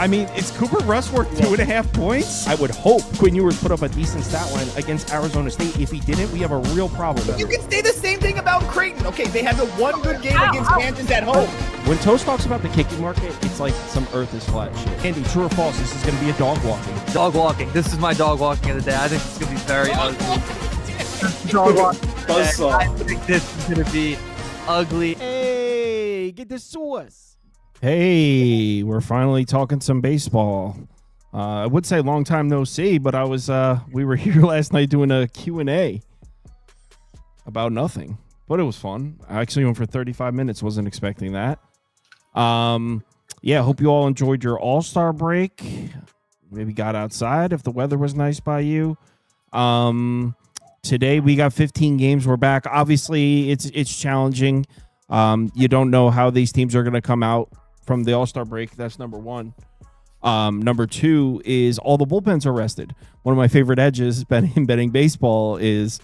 I mean, it's Cooper Rush worth 2.5 points. I would hope Quinn Ewers put up a decent stat line against Arizona State. If he didn't, we have a real problem. You can say the same thing about Creighton. Okay, they had the one good game against Kansas at home. When Toast talks about the kicking market, it's like some earth is flat shit. Andy, true or false, this is going to be a dog walking. Dog walking. This is my dog walking of the day. I think it's going to be very ugly. Dog walking. I think this is going to be ugly. Hey, get the sauce. Hey, we're finally talking some baseball. I would say long time no see, but we were here last night doing a Q&A about nothing, but it was fun. I actually went for 35 minutes. Wasn't expecting that. Yeah, hope you all enjoyed your All-Star break. Maybe got outside if the weather was nice by you. Today we got 15 games. We're back. Obviously, it's challenging. You don't know how these teams are going to come out from the All-Star break. That's number one. Number two is all the bullpens are rested. One of my favorite edges in betting baseball is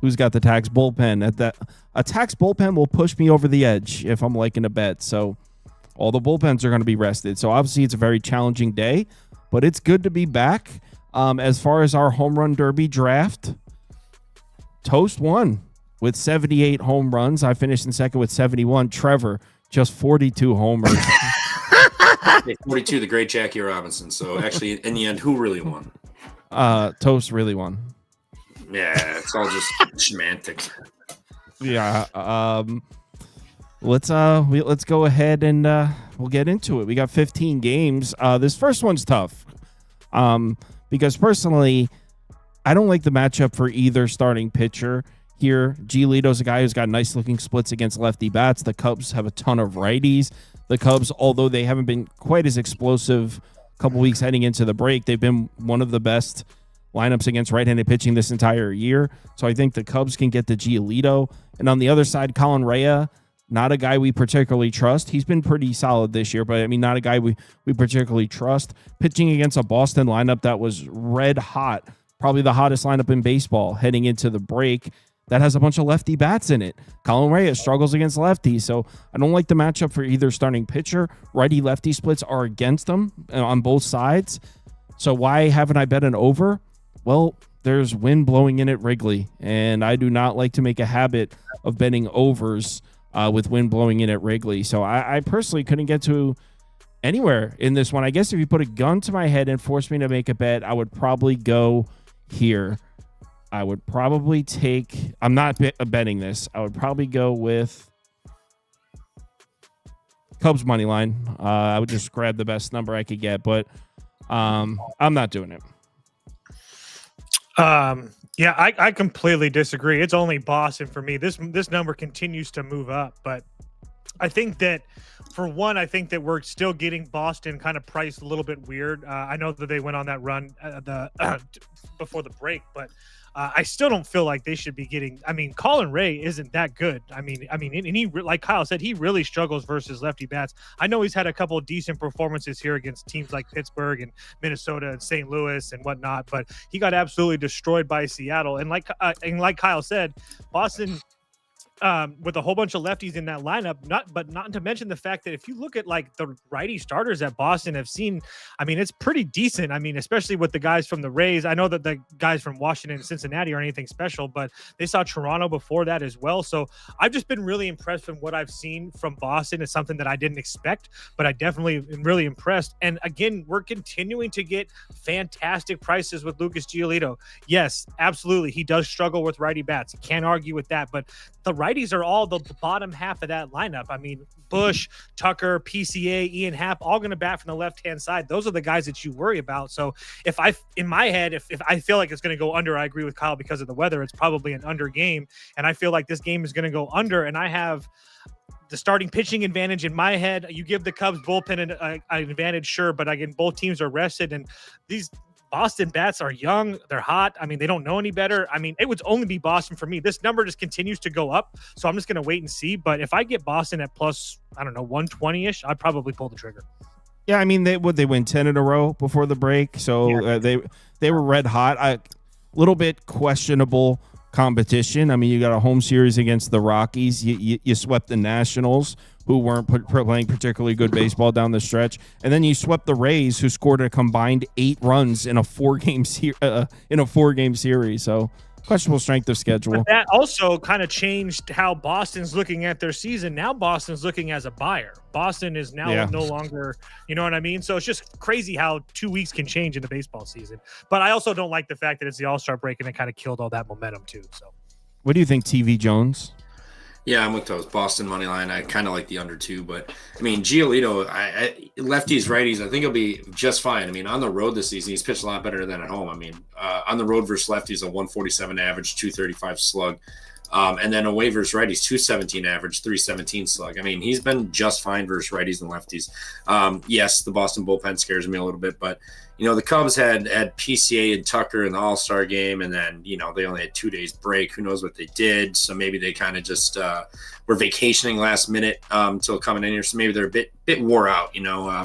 who's got the tax bullpen. A tax bullpen will push me over the edge if I'm liking a bet. So all the bullpens are going to be rested. So obviously it's a very challenging day, but it's good to be back. As far as our home run derby draft, Toast won with 78 home runs. I finished in second with 71. Trevor, just 42 homers. 42, the great Jackie Robinson. So actually, in the end, who really won? Toast really won. Yeah, it's all just semantics. Yeah. Let's go ahead and we'll get into it. We got 15 games. This first one's tough. Because personally, I don't like the matchup for either starting pitcher here. Giolito's a guy who's got nice looking splits against lefty bats. The Cubs have a ton of righties. The Cubs, although they haven't been quite as explosive a couple weeks heading into the break, they've been one of the best lineups against right-handed pitching this entire year. So I think the Cubs can get to Giolito. And on the other side, Colin Rea, not a guy we particularly trust. He's been pretty solid this year, but I mean, not a guy we particularly trust. Pitching against a Boston lineup that was red hot, probably the hottest lineup in baseball heading into the break, that has a bunch of lefty bats in it. Colin Rea struggles against lefties, so I don't like the matchup for either starting pitcher. Righty-lefty splits are against them on both sides. So why haven't I bet an over? Well, there's wind blowing in at Wrigley, and I do not like to make a habit of betting overs with wind blowing in at Wrigley. So I personally couldn't get to anywhere in this one. I guess if you put a gun to my head and force me to make a bet, I would probably go here. I would probably take, I'm not betting this. I would probably go with Cubs money line. I would just grab the best number I could get, but I'm not doing it. Yeah, I completely disagree. It's only Boston for me. This number continues to move up, but I think that for one, I think that we're still getting Boston kind of priced a little bit weird. I know that they went on that run before the break, but I still don't feel like they should be getting. I mean, Colin Rea isn't that good. I mean, and he, like Kyle said, he really struggles versus lefty bats. I know he's had a couple of decent performances here against teams like Pittsburgh and Minnesota and St. Louis and whatnot, but he got absolutely destroyed by Seattle. And like Kyle said, Boston, with a whole bunch of lefties in that lineup, not to mention the fact that if you look at like the righty starters that Boston have seen, I mean, it's pretty decent. I mean, especially with the guys from the Rays. I know that the guys from Washington and Cincinnati aren't anything special, but they saw Toronto before that as well. So I've just been really impressed with what I've seen from Boston. It's something that I didn't expect, but I definitely am really impressed. And again, we're continuing to get fantastic prices with Lucas Giolito. Yes, absolutely. He does struggle with righty bats. Can't argue with that, but the righties are all the bottom half of that lineup. I mean, Bush, Tucker, PCA, Ian Happ, all going to bat from the left-hand side. Those are the guys that you worry about. So if I feel like it's going to go under, I agree with Kyle because of the weather. It's probably an under game. And I feel like this game is going to go under. And I have the starting pitching advantage in my head. You give the Cubs bullpen an advantage, sure. But again, both teams are rested. And these Boston bats are young. They're hot. I mean, they don't know any better. I mean, it would only be Boston for me. This number just continues to go up. So I'm just going to wait and see. But if I get Boston at plus, I don't know, 120-ish, I'd probably pull the trigger. Yeah, I mean, they win 10 in a row before the break. So they were red hot. A little bit questionable competition. I mean, you got a home series against the Rockies. You swept the Nationals, who weren't playing particularly good baseball down the stretch, and then you swept the Rays, who scored a combined 8 runs in a 4-game series. So questionable strength of schedule. But that also kind of changed how Boston's looking at their season. Now Boston's looking as a buyer. Boston is now no longer, you know what I mean? So it's just crazy how 2 weeks can change in the baseball season. But I also don't like the fact that it's the All-Star break and it kind of killed all that momentum too. So what do you think, TV Jones? Yeah, I'm with those Boston money line. I kind of like the under 2, but I mean, Giolito, lefties, righties, I think he'll be just fine. I mean, on the road this season, he's pitched a lot better than at home. I mean, on the road versus lefties, a 147 average, 235 slug. And then away versus righties, 217 average, 317 slug. I mean, he's been just fine versus righties and lefties. Yes, the Boston bullpen scares me a little bit, but the Cubs had PCA and Tucker in the All-Star game, and then, they only had 2 days break. Who knows what they did? So maybe they kind of just were vacationing last minute until coming in here. So maybe they're a bit wore out,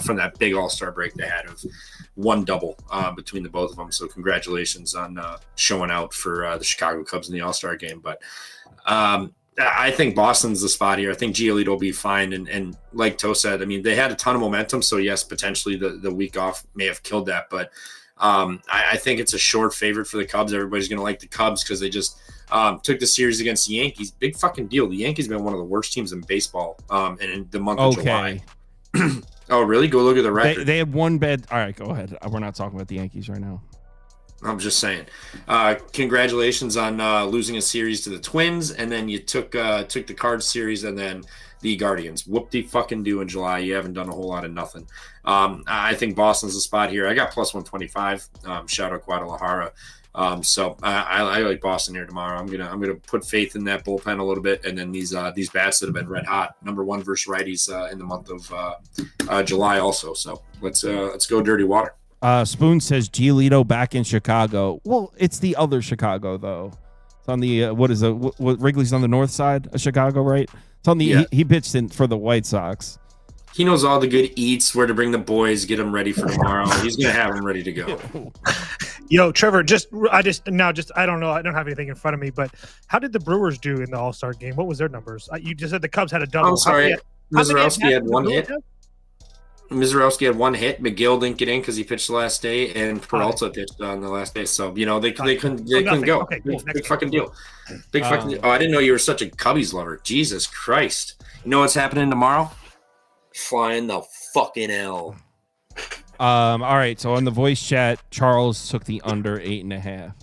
from that big All-Star break they had of one double between the both of them. So congratulations on showing out for the Chicago Cubs in the All-Star game. But I think Boston's the spot here. I think Giolito will be fine. And like Toe said, I mean, they had a ton of momentum. So, yes, potentially the week off may have killed that. But I think it's a short favorite for the Cubs. Everybody's going to like the Cubs because they just took the series against the Yankees. Big fucking deal. The Yankees have been one of the worst teams in baseball in the month of July. Oh, really? Go look at the record. They had one bad. All right, go ahead. We're not talking about the Yankees right now. I'm just saying. Congratulations on losing a series to the Twins, and then you took the Cards series and then the Guardians. Whoop-de-fucking-do in July. You haven't done a whole lot of nothing. I think Boston's the spot here. I got plus 125. Shout out Guadalajara. So I like Boston here tomorrow. I'm gonna put faith in that bullpen a little bit, and then these bats that have been red hot. Number 1 versus righties in the month of July also. So let's go dirty water. Spoon says Giolito back in Chicago. Well, it's the other Chicago though. It's on the what Wrigley's on the north side of Chicago, right? It's on the he pitched in for the White Sox. He knows all the good eats, where to bring the boys, get them ready for tomorrow. He's gonna have them ready to go. Yo, Trevor, I don't know. I don't have anything in front of me, but how did the Brewers do in the All-Star game? What was their numbers? You just said the Cubs had a double. I'm sorry. Mizorowski had one hit. Mizorowski had one hit. McGill didn't get in because he pitched the last day, and Peralta pitched on the last day. So they couldn't go. Okay, cool. Big fucking deal. Big fucking deal. Oh, I didn't know you were such a Cubbies lover. Jesus Christ! You know what's happening tomorrow? Flying the fucking L. All right. So on the voice chat, Charles took the under 8.5.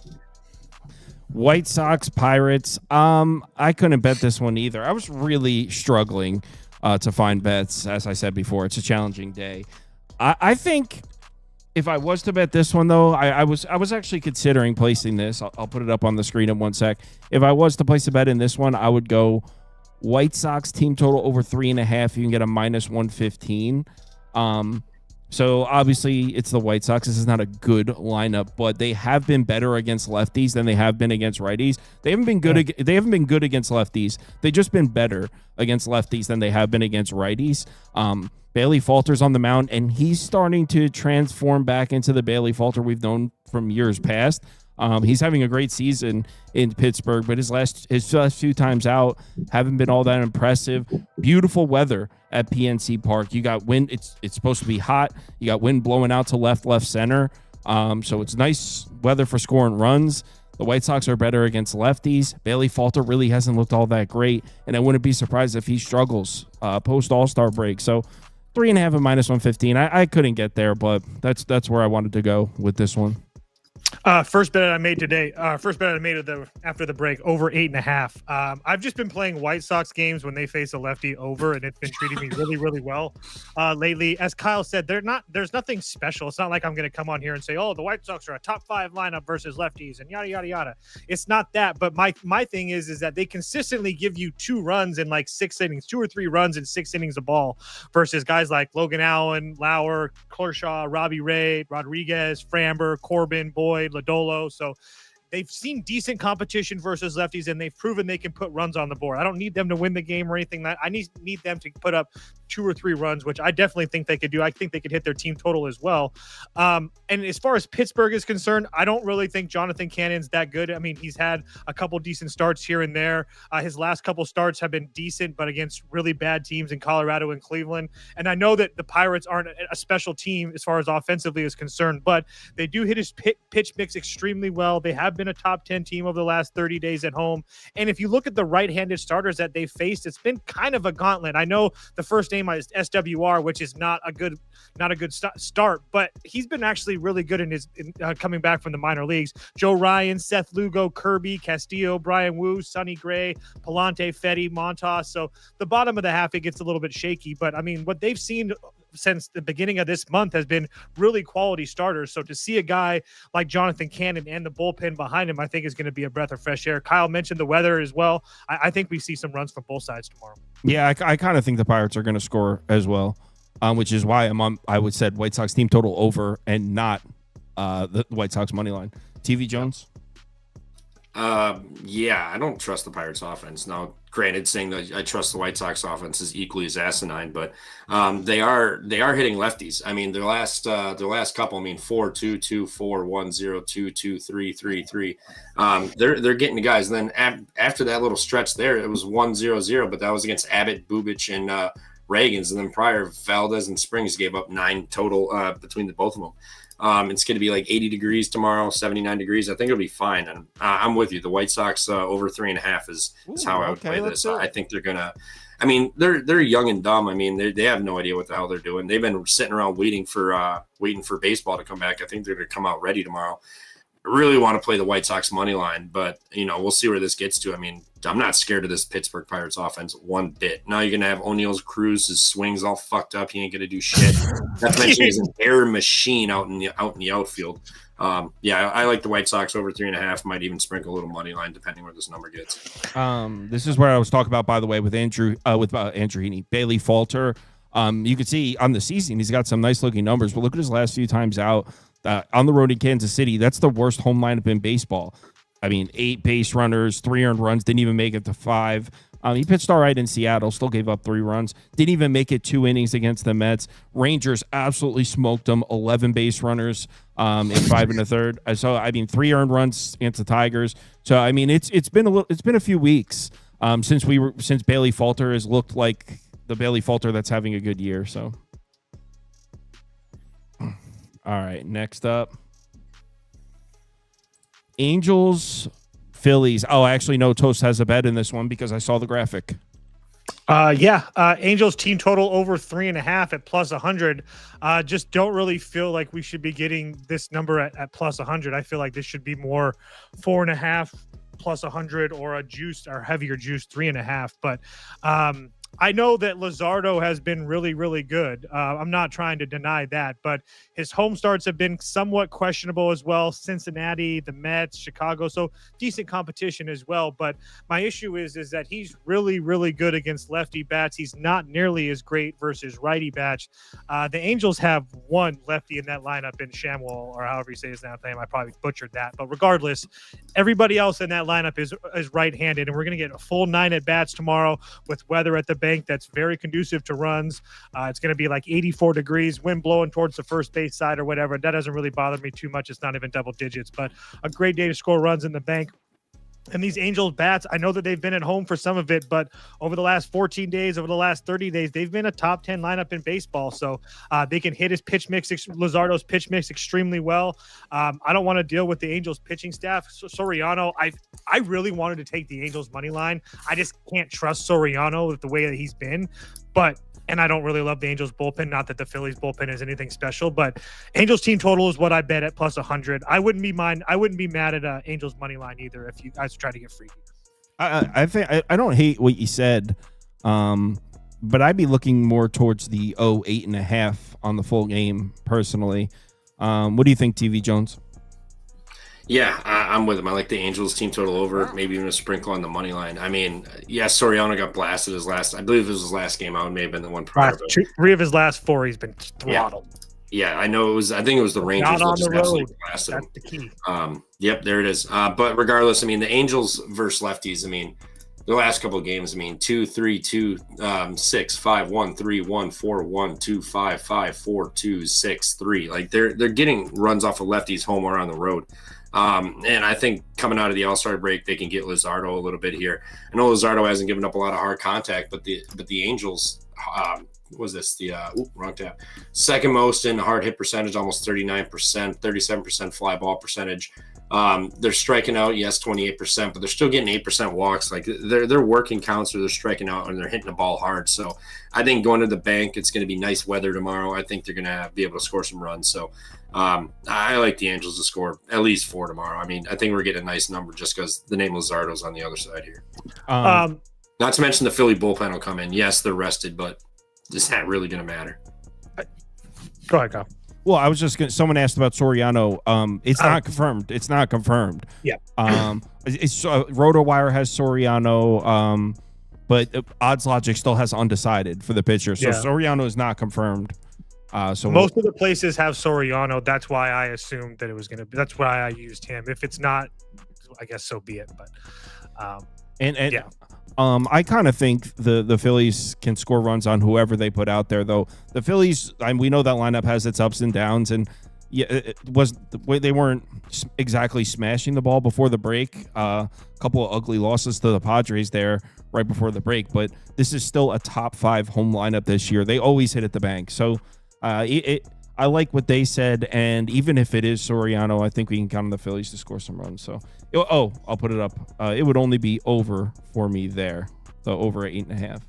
White Sox Pirates. I couldn't bet this one either. I was really struggling to find bets. As I said before, it's a challenging day. I think if I was to bet this one, though, I was actually considering placing this. I'll put it up on the screen in one sec. If I was to place a bet in this one, I would go White Sox team total over 3.5. You can get a minus 115. So obviously it's the White Sox. This is not a good lineup, but they have been better against lefties than they have been against righties. They haven't been good. They haven't been good against lefties. They've just been better against lefties than they have been against righties. Bailey Falter's on the mound, and he's starting to transform back into the Bailey Falter we've known from years past. He's having a great season in Pittsburgh, but his last few times out haven't been all that impressive. Beautiful weather at PNC Park. You got wind. It's supposed to be hot. You got wind blowing out to left center. So it's nice weather for scoring runs. The White Sox are better against lefties. Bailey Falter really hasn't looked all that great, and I wouldn't be surprised if he struggles post All-Star break. So 3.5 and minus 115. I couldn't get there, but that's where I wanted to go with this one. First bet I made today. First bet I made after the break, over 8.5. I've just been playing White Sox games when they face a lefty over, and it's been treating me really, really well lately. As Kyle said, there's nothing special. It's not like I'm going to come on here and say, oh, the White Sox are a top 5 lineup versus lefties and yada, yada, yada. It's not that. But my thing is that they consistently give you 2 runs in like 6 innings, 2 or 3 runs in 6 innings of ball versus guys like Logan Allen, Lauer, Kershaw, Robbie Ray, Rodriguez, Framber, Corbin, Boyd, Lodolo. So they've seen decent competition versus lefties, and they've proven they can put runs on the board. I don't need them to win the game or anything. I need them to put up 2 or 3 runs, which I definitely think they could do. I think they could hit their team total as well. And as far as Pittsburgh is concerned, I don't really think Jonathan Cannon's that good. I mean, he's had a couple decent starts here and there. His last couple starts have been decent, but against really bad teams in Colorado and Cleveland. And I know that the Pirates aren't a special team as far as offensively is concerned, but they do hit his pitch mix extremely well. They have been a top 10 team over the last 30 days at home. And if you look at the right-handed starters that they faced, it's been kind of a gauntlet. I know the first name is SWR, which is not a good start, but he's been actually really good in coming back from the minor leagues. Joe Ryan, Seth Lugo, Kirby, Castillo, Brian Wu, Sonny Gray, Palante, Fetty, Montas. So the bottom of the half, it gets a little bit shaky, but I mean, what they've seen since the beginning of this month has been really quality starters. So to see a guy like Jonathan Cannon and the bullpen behind him, I think is going to be a breath of fresh air. Kyle mentioned the weather as well. I think we see some runs from both sides tomorrow. Yeah, I kind of think the Pirates are going to score as well, which is why I would said White Sox team total over and not the White Sox money line. TV Jones? Yeah, I don't trust the Pirates offense. Now, granted, saying that I trust the White Sox offense is equally as asinine, but they are hitting lefties. I mean, their last couple, I mean, 4-2-2, 4-1-0, 2-2-3, 3-3. They're getting the guys. And then after that little stretch there, it was 1-0-0, but that was against Abbott, Bubich, and Reagans. And then prior, Valdez and Springs gave up 9 total between the both of them. It's going to be like 80 degrees tomorrow, 79 degrees. I think it'll be fine. And I'm with you. The White Sox over 3.5 is how I would play this. I think they're going to, I mean, they're young and dumb. I mean, they have no idea what the hell they're doing. They've been sitting around waiting for baseball to come back. I think they're going to come out ready tomorrow. I really want to play the White Sox money line, but we'll see where this gets to. I mean, I'm not scared of this Pittsburgh Pirates offense one bit. Now you're gonna have O'Neal Cruz, his swings all fucked up. He ain't gonna do shit. Not to mention he's an air machine out in the outfield. Yeah, I like the White Sox over 3.5. Might even sprinkle a little money line depending where this number gets. This is where I was talking about, by the way, with Andrew Heaney, Bailey Falter. You can see on the season he's got some nice looking numbers, but look at his last few times out. On the road in Kansas City, that's the worst home lineup in baseball. I mean, 8 base runners, 3 earned runs, didn't even make it to 5. He pitched all right in Seattle, still gave up 3 runs, didn't even make it 2 innings against the Mets. Rangers absolutely smoked them, 11 base runners in 5 1/3. So I mean, 3 earned runs against the Tigers. So I mean, it's been a few weeks since Bailey Falter has looked like the Bailey Falter that's having a good year. So. All right, next up. Angels, Phillies. Oh, actually, no, Toast has a bet in this one because I saw the graphic. Angels team total over 3.5 at plus 100. Just don't really feel like we should be getting this number at plus 100. I feel like this should be more 4.5 plus 100 or a juice or heavier juice 3.5. But I know that Luzardo has been really, really good. I'm not trying to deny that, but his home starts have been somewhat questionable as well. Cincinnati, the Mets, Chicago, so decent competition as well. But my issue is that he's really, really good against lefty bats. He's not nearly as great versus righty bats. The Angels have one lefty in that lineup in Shamwell, or however you say his name. I probably butchered that. But regardless, everybody else in that lineup is right-handed, and we're going to get a full 9 at-bats tomorrow with weather at the bank that's very conducive to runs. It's going to be like 84 degrees, wind blowing towards the first base side or whatever. That doesn't really bother me too much. It's not even double digits, but a great day to score runs in the bank. And these Angels bats, I know that they've been at home for some of it, but over the last 14 days, over the last 30 days, they've been a top 10 lineup in baseball. So they can hit his pitch mix, Luzardo's pitch mix extremely well. I don't want to deal with the Angels pitching staff. Soriano, I really wanted to take the Angels money line. I just can't trust Soriano with the way that he's been. And I don't really love the Angels bullpen. Not that the Phillies bullpen is anything special, but Angels team total is what I bet at plus 100. I wouldn't be mad at Angels money line either if you guys try to get freaky. I think I don't hate what you said, but I'd be looking more towards the 8.5 on the full game personally. What do you think, TV Jones? Yeah, I'm with him. I like the Angels team total over, maybe even a sprinkle on the money line. I mean, Soriano got blasted I believe it was his last game out. It may have been the one prior. 3 of his last 4, he's been throttled. Yeah, I know I think it was the Rangers that just absolutely blasted him. That's the key. Yep, there it is. But regardless, I mean, the Angels versus lefties, I mean, the last couple of games, I mean, 2-3-2, 6-5-1, 3-1, 4-1, 2-5, 5-4, 2, 6-3. Like they're getting runs off of lefties home or on the road. And I think coming out of the All-Star break, they can get Luzardo a little bit here. I know Luzardo hasn't given up a lot of hard contact, but the Angels, was this the wrong tab? Second most in hard hit percentage, almost 39%, 37% fly ball percentage. They're striking out, yes, 28%, but they're still getting 8% walks. Like they're working counts, or they're striking out, and they're hitting the ball hard. So I think going to the bank, it's going to be nice weather tomorrow. I think they're going to be able to score some runs. So I like the Angels to score at least 4 tomorrow. I mean, I think we're getting a nice number just because the name Luzardo's on the other side here. Not to mention the Philly bullpen will come in. Yes, they're rested, but it's not really going to matter. Go ahead, Kyle. Well, I was just going to, someone asked about Soriano. It's not confirmed. It's not confirmed. Yeah. It's RotoWire has Soriano, but Odds Logic still has undecided for the pitcher. So Soriano is not confirmed. So most of the places have Soriano. That's why I assumed that it was going to be. That's why I used him. If it's not, I guess so be it. But yeah. I kind of think the Phillies can score runs on whoever they put out there, though. The Phillies, we know that lineup has its ups and downs, and they weren't exactly smashing the ball before the break. A couple of ugly losses to the Padres there right before the break, but this is still a top 5 home lineup this year. They always hit at the bank, so I like what they said, and even if it is Soriano, I think we can count on the Phillies to score some runs. So, I'll put it up. It would only be over for me there, so over at 8.5.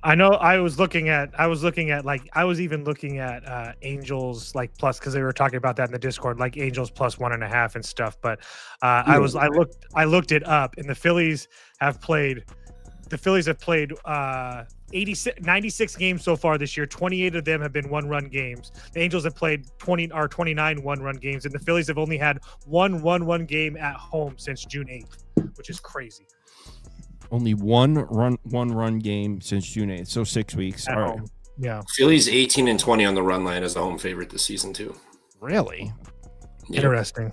I know I was even looking at Angels like plus, because they were talking about that in the Discord, like Angels plus 1.5 and stuff. But I looked it up, and the Phillies have played 96 games so far this year. 28 of them have been 1-run games. The Angels have played 29 1-run games, and the Phillies have only had one 1-1 game at home since June 8th, which is crazy. Only one run game since June 8th, so 6 weeks. At All home. right. Yeah. Phillies 18-20 on the run line as a home favorite this season too. Really? Yep. Interesting.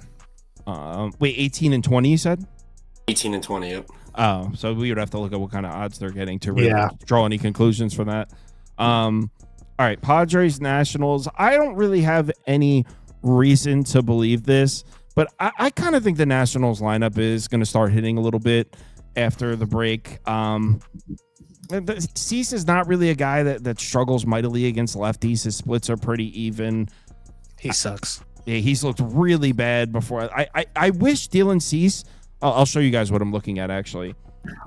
Wait, 18-20 you said? 18-20, yep. Oh, so we would have to look at what kind of odds they're getting to really draw any conclusions from that. All right, Padres Nationals. I don't really have any reason to believe this, but I kind of think the Nationals lineup is going to start hitting a little bit after the break. Cease is not really a guy that struggles mightily against lefties. His splits are pretty even. He sucks. Yeah, he's looked really bad before. I wish Dylan Cease. I'll show you guys what I'm looking at, actually.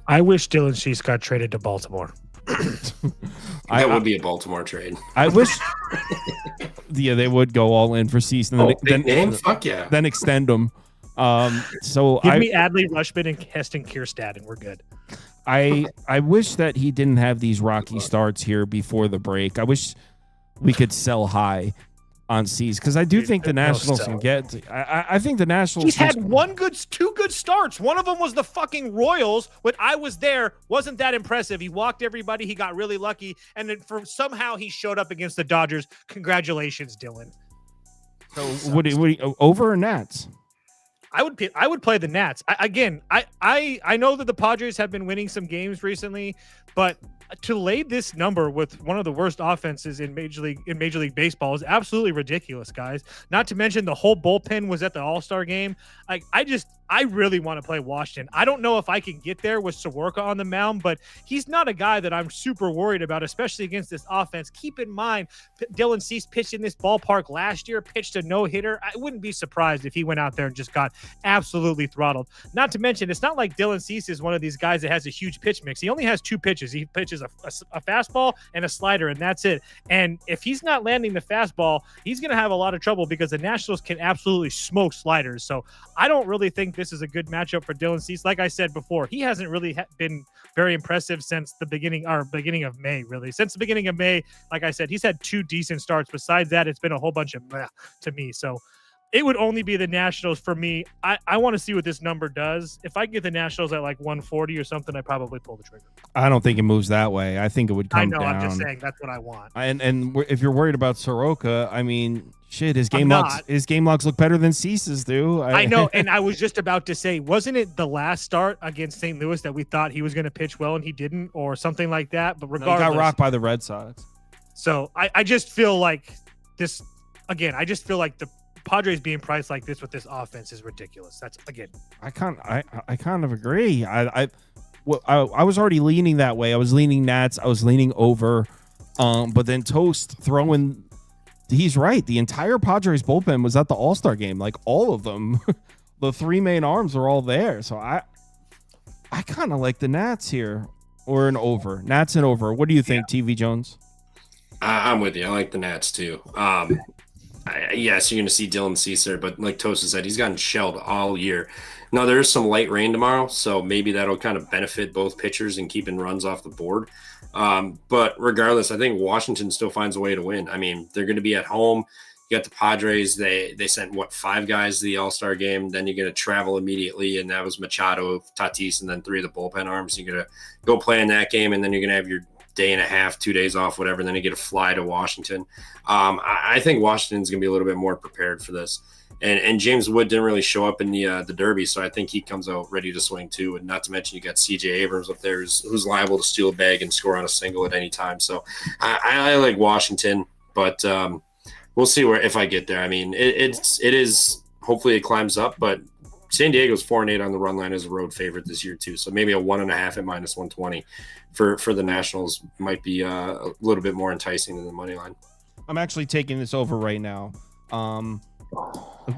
I wish Dylan Cease got traded to Baltimore. That would be a Baltimore trade. I wish they would go all in for Cease. And then Fuck yeah. Then extend them. So Give me Adley Rutschman and Heston Kierstad, and we're good. I wish that he didn't have these rocky starts here before the break. I wish we could sell high on Cease, because I do think the Nationals can get. I think the Nationals. He's had two good starts. One of them was the fucking Royals. When I was there, wasn't that impressive. He walked everybody. He got really lucky, and then somehow he showed up against the Dodgers. Congratulations, Dylan. So would he over or Nats? I would play the Nats. I know that the Padres have been winning some games recently, but to lay this number with one of the worst offenses in Major League Baseball is absolutely ridiculous, guys. Not to mention the whole bullpen was at the All-Star game. I really want to play Washington. I don't know if I can get there with Soroka on the mound, but he's not a guy that I'm super worried about, especially against this offense. Keep in mind, Dylan Cease pitched in this ballpark last year, pitched a no-hitter. I wouldn't be surprised if he went out there and just got absolutely throttled. Not to mention, it's not like Dylan Cease is one of these guys that has a huge pitch mix. He only has 2 pitches. He pitches a fastball and a slider, and that's it. And if he's not landing the fastball, he's going to have a lot of trouble because the Nationals can absolutely smoke sliders. So I don't really think this is a good matchup for Dylan Cease. Like I said before, he hasn't really been very impressive since the beginning of May, really. Since the beginning of May, like I said, he's had 2 decent starts. Besides that, it's been a whole bunch of meh to me. So it would only be the Nationals for me. I want to see what this number does. If I get the Nationals at like 140 or something, I'd probably pull the trigger. I don't think it moves that way. I think it would come down. I'm just saying that's what I want. And if you're worried about Soroka, I mean, Shit, his game logs look better than Cease's do. I know, and I was just about to say, wasn't it the last start against St. Louis that we thought he was going to pitch well and he didn't, or something like that? But regardless, he got rocked by the Red Sox. So I just feel like this again. I just feel like the Padres being priced like this with this offense is ridiculous. That's again. I kind of agree. I was already leaning that way. I was leaning Nats. I was leaning over, but then Toast throwing. He's right. The entire Padres bullpen was at the All-Star game. Like all of them, the three main arms are all there. So I kind of like the Nats here or an over. Nats and over. What do you think, TV Jones? I'm with you. I like the Nats too. Yes, you're going to see Dylan Cease there, but like Tosa said, he's gotten shelled all year. Now, there is some light rain tomorrow, so maybe that'll kind of benefit both pitchers and keeping runs off the board. But regardless, I think Washington still finds a way to win. I mean, they're going to be at home. You got the Padres. They sent, 5 guys to the All-Star game. Then you're going to travel immediately, and that was Machado, Tatis, and then 3 of the bullpen arms. You're going to go play in that game, and then you're going to have your day and a half, 2 days off, whatever, and then you get to fly to Washington. I think Washington's going to be a little bit more prepared for this. And James Wood didn't really show up in the Derby, so I think he comes out ready to swing too. And not to mention you got C.J. Abrams up there who's liable to steal a bag and score on a single at any time. So I like Washington, but we'll see if I get there. I mean, it is hopefully it climbs up, but San Diego's 4-8 on the run line as a road favorite this year too. So maybe a 1.5 at -120 for the Nationals might be a little bit more enticing than the money line. I'm actually taking this over right now.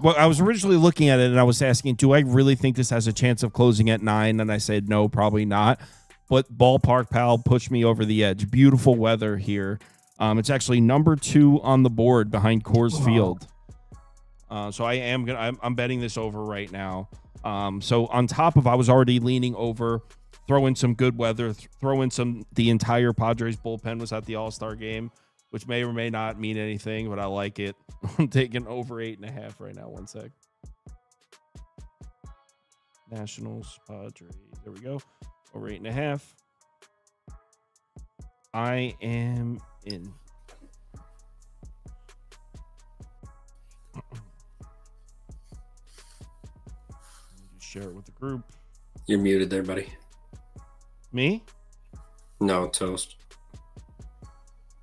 Well, I was originally looking at it and I was asking, do I really think this has a chance of closing at 9? And I said, no, probably not. But Ballpark Pal pushed me over the edge. Beautiful weather here. It's actually number 2 on the board behind Coors Field. So I'm betting this over right now. So on top of, I was already leaning over, throw in some good weather, throw in the entire Padres bullpen was at the All-Star game, which may or may not mean anything, but I like it. I'm taking over 8.5 right now. 1 sec. Nationals, Padres. There we go. Over 8.5. I am in. Just share it with the group. You're muted there, buddy. Me? No, Toast.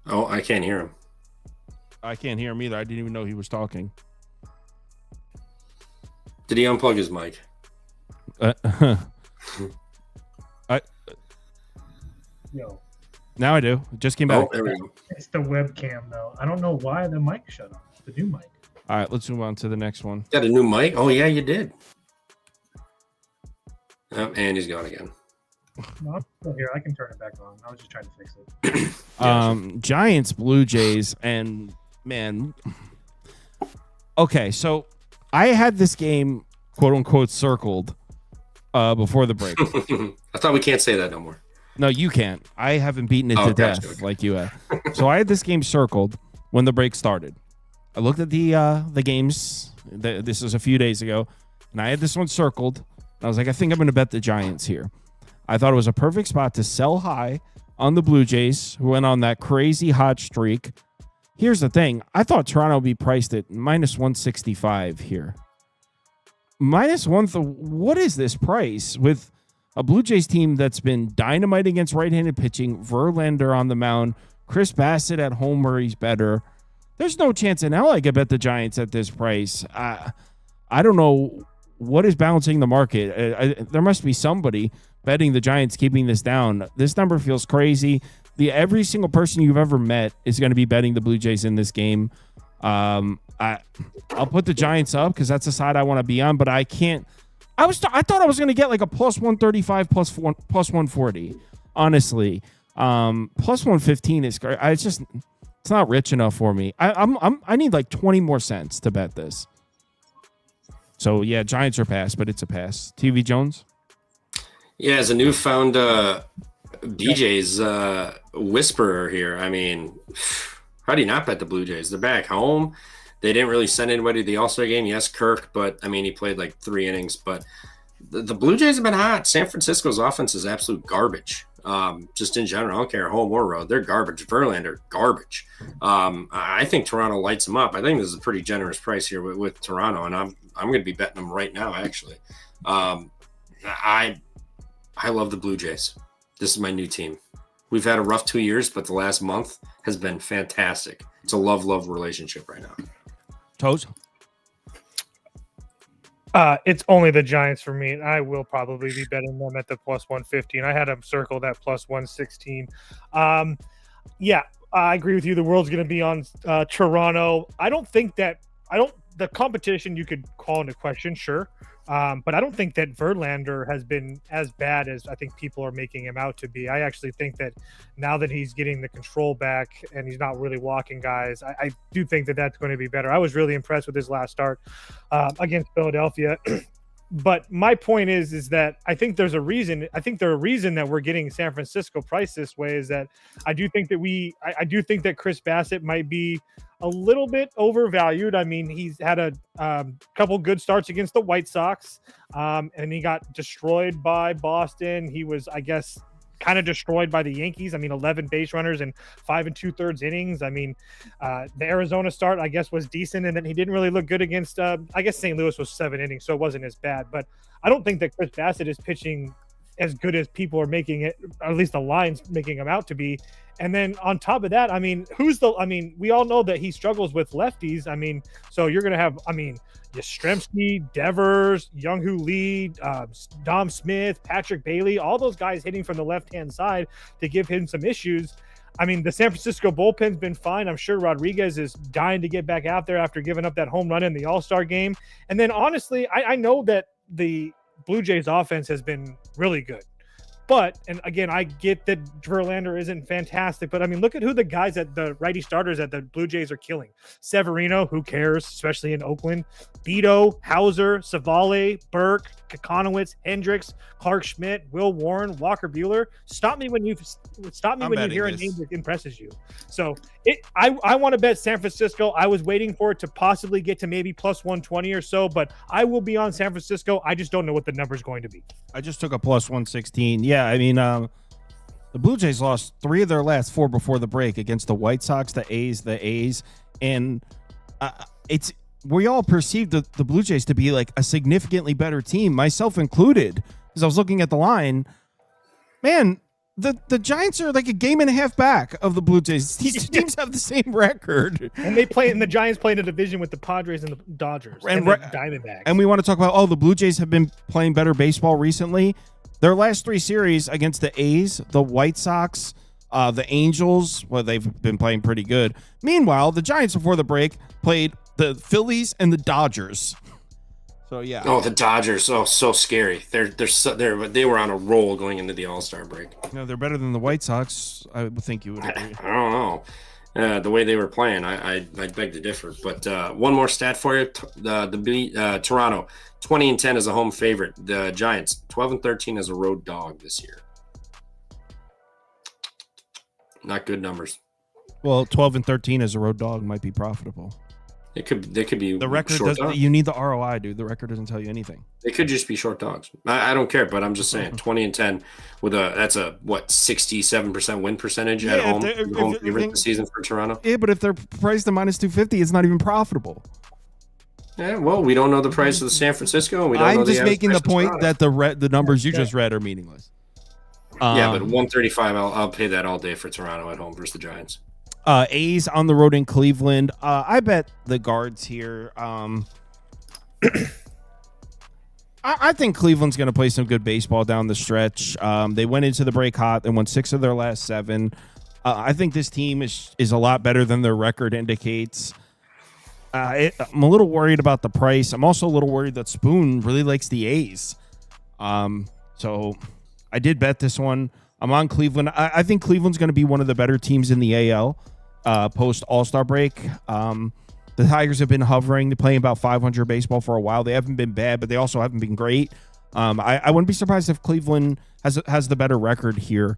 Oh, I can't hear him. I can't hear him either. I didn't even know he was talking. Did he unplug his mic? Yo. Now I do. It just came back. Oh, there we go. It's the webcam, though. I don't know why the mic shut off. The new mic. All right, let's move on to the next one. Got a new mic? Oh, yeah, you did. Oh, and he's gone again. No, I'm still here. I can turn it back on. I was just trying to fix it. Giants, Blue Jays, and man. Okay, so I had this game, quote unquote, circled before the break. I thought we can't say that no more. No, you can't. I haven't beaten it to death like you have. So I had this game circled when the break started. I looked at the games. This was a few days ago, and I had this one circled. And I was like, I think I'm going to bet the Giants here. I thought it was a perfect spot to sell high on the Blue Jays, who went on that crazy hot streak. Here's the thing. I thought Toronto would be priced at -165 here. What is this price with a Blue Jays team that's been dynamite against right-handed pitching, Verlander on the mound, Chris Bassett at home where he's better? There's no chance in hell I could bet the Giants at this price. I don't know what is balancing the market. There must be somebody betting the Giants keeping this down. This number feels crazy. Every single person you've ever met is going to be betting the Blue Jays in this game. I'll put the Giants up because that's the side I want to be on, but I can't. I thought I was going to get like a +135, +140. Honestly, +115 is great. It's not rich enough for me. I need like 20 more cents to bet this. So yeah, Giants are pass, but it's a pass. TV Jones. Yeah, as a newfound BJ's whisperer here. I mean, how do you not bet the Blue Jays? They're back home. They didn't really send anybody to the All-Star game. Yes, Kirk, but I mean, he played like 3 innings. But the Blue Jays have been hot. San Francisco's offense is absolute garbage. Just in general, I don't care home or road. They're garbage. Verlander, garbage. I think Toronto lights them up. I think this is a pretty generous price here with Toronto, and I'm going to be betting them right now, actually. I love the Blue Jays. This is my new team. We've had a rough 2 years, but the last month has been fantastic. It's a love-love relationship right now. Toes? It's only the Giants for me. I will probably be betting them at the plus 150, and I had them circled at plus 116. Yeah, I agree with you. The world's going to be on Toronto. The competition you could call into question, sure. But I don't think that Verlander has been as bad as I think people are making him out to be. I actually think that now that he's getting the control back and he's not really walking guys, I do think that that's going to be better. I was really impressed with his last start against Philadelphia. But my point is that I think there's a reason. I think the reason that we're getting San Francisco priced this way is that I do think that I do think that Chris Bassett might be a little bit overvalued. I mean, he's had a couple good starts against the White Sox, and he got destroyed by Boston. He was, I guess, kind of destroyed by the Yankees. I mean, 11 base runners in 5 2/3 innings. I mean, the Arizona start, I guess, was decent, and then he didn't really look good against, I guess St. Louis was 7 innings, so it wasn't as bad. But I don't think that Chris Bassett is pitching as good as people are making it, or at least the line's making him out to be. And then on top of that, I mean, we all know that he struggles with lefties. I mean, so you're going to have, Yastrzemski, Devers, Young-Hoo Lee, Dom Smith, Patrick Bailey, all those guys hitting from the left-hand side to give him some issues. I mean, the San Francisco bullpen's been fine. I'm sure Rodriguez is dying to get back out there after giving up that home run in the All-Star game. And then honestly, I know that the Blue Jays offense has been really good. But, and again, I get that Verlander isn't fantastic, but I mean, look at who the guys at the righty starters at the Blue Jays are killing. Severino, who cares, especially in Oakland. Beto, Hauser, Savale, Burke, Kakonowitz, Hendricks, Clark Schmidt, Will Warren, Walker Buehler. Stop me when you hear a name that impresses you. So I want to bet San Francisco. I was waiting for it to possibly get to maybe plus 120 or so, but I will be on San Francisco. I just don't know what the number is going to be. I just took a plus 116. Yeah, I mean, the Blue Jays lost 3 of their last 4 before the break against the White Sox, the A's, and we all perceived the Blue Jays to be like a significantly better team, myself included, because I was looking at the line. Man, the Giants are like a game and a half back of the Blue Jays. These teams have the same record. And the Giants play in a division with the Padres and the Dodgers and the Diamondbacks. And we want to talk about, the Blue Jays have been playing better baseball recently. Their last 3 series against the A's, the White Sox, the Angels, they've been playing pretty good. Meanwhile, the Giants before the break played the Phillies and the Dodgers. So yeah. Oh, the Dodgers! Oh, so scary. They were on a roll going into the All-Star break. They're better than the White Sox. I would think you would agree. I don't know. The way they were playing, I beg to differ. But one more stat for you: Toronto 20-10 as a home favorite. The Giants 12-13 as a road dog this year. Not good numbers. Well, 12-13 as a road dog might be profitable. They could be the record. You need the ROI, dude. The record doesn't tell you anything. They could just be short dogs. I don't care, but I'm just saying 20-10 with that's a 67% win percentage at home. Home favorite this season for Toronto. Yeah, but if they're priced at minus 250, it's not even profitable. Yeah, well, we don't know the price of the San Francisco. And we don't I'm know just making the point that the numbers you just read are meaningless. Yeah, but 135, I'll pay that all day for Toronto at home versus the Giants. A's on the road in Cleveland. I bet the guards here. I think Cleveland's going to play some good baseball down the stretch. They went into the break hot and won 6 of their last 7. I think this team is a lot better than their record indicates. I'm a little worried about the price. I'm also a little worried that Spoon really likes the A's. So I did bet this one. I'm on Cleveland. I think Cleveland's going to be one of the better teams in the AL post All-Star break. The Tigers have been hovering. They're playing about 500 baseball for a while. They haven't been bad, but they also haven't been great. I wouldn't be surprised if Cleveland has the better record here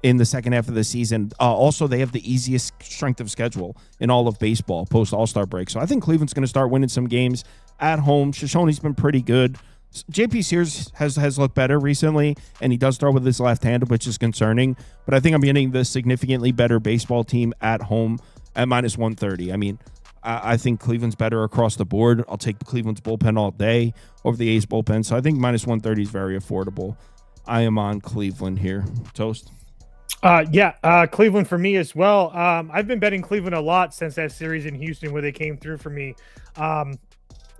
in the second half of the season. Also, they have the easiest strength of schedule in all of baseball post All-Star break. So I think Cleveland's going to start winning some games at home. Shoshone's been pretty good. JP Sears has looked better recently, and he does throw with his left hand, which is concerning. But I think I'm getting the significantly better baseball team at home at minus 130. I mean, I think Cleveland's better across the board. I'll take Cleveland's bullpen all day over the A's bullpen. So I think minus 130 is very affordable. I am on Cleveland here. Toast? Cleveland for me as well. I've been betting Cleveland a lot since that series in Houston where they came through for me.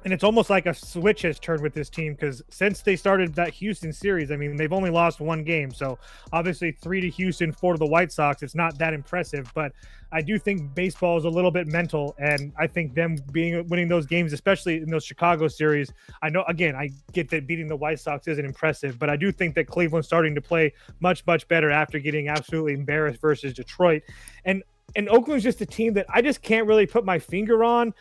And it's almost like a switch has turned with this team because since they started that Houston series, I mean, they've only lost one game. So obviously 3 to Houston, 4 to the White Sox. It's not that impressive, but I do think baseball is a little bit mental. And I think them winning those games, especially in those Chicago series, I know, again, I get that beating the White Sox isn't impressive, but I do think that Cleveland's starting to play much, much better after getting absolutely embarrassed versus Detroit. And Oakland's just a team that I just can't really put my finger on.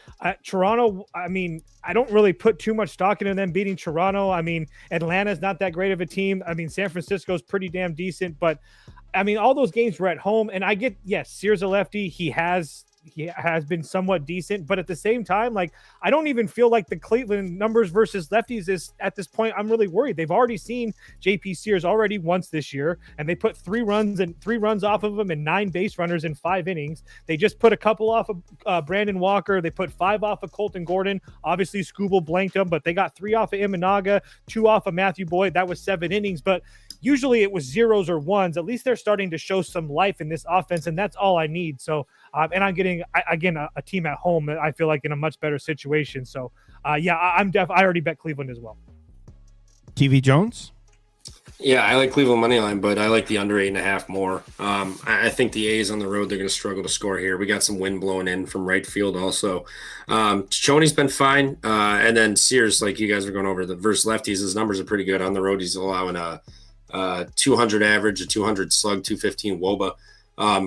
Toronto, I mean, I don't really put too much stock into them beating Toronto. I mean, Atlanta's not that great of a team. I mean, San Francisco's pretty damn decent. But, I mean, all those games were at home. And I get, yes, Sears a lefty. He has been somewhat decent. But at the same time, like, I don't even feel like the Cleveland numbers versus lefties is, at this point, I'm really worried. They've already seen JP Sears already once this year, and they put 3 runs off of him and 9 base runners in 5 innings. They just put a couple off of Brandon Walker. They put 5 off of Colton Gordon. Obviously, Skubal blanked him, but they got 3 off of Imanaga, 2 off of Matthew Boyd. That was 7 innings, but usually it was 0s or 1s. At least they're starting to show some life in this offense, and that's all I need. So, and I'm getting, again, a team at home that I feel like in a much better situation. So, I already bet Cleveland as well. TV Jones? Yeah, I like Cleveland money line, but I like the under 8.5 more. I think the A's on the road, they're going to struggle to score here. We got some wind blowing in from right field also. Choni's been fine. And then Sears, like you guys are going over, the versus lefties, his numbers are pretty good. On the road, he's allowing a 200 average, a 200 slug, 215 WOBA.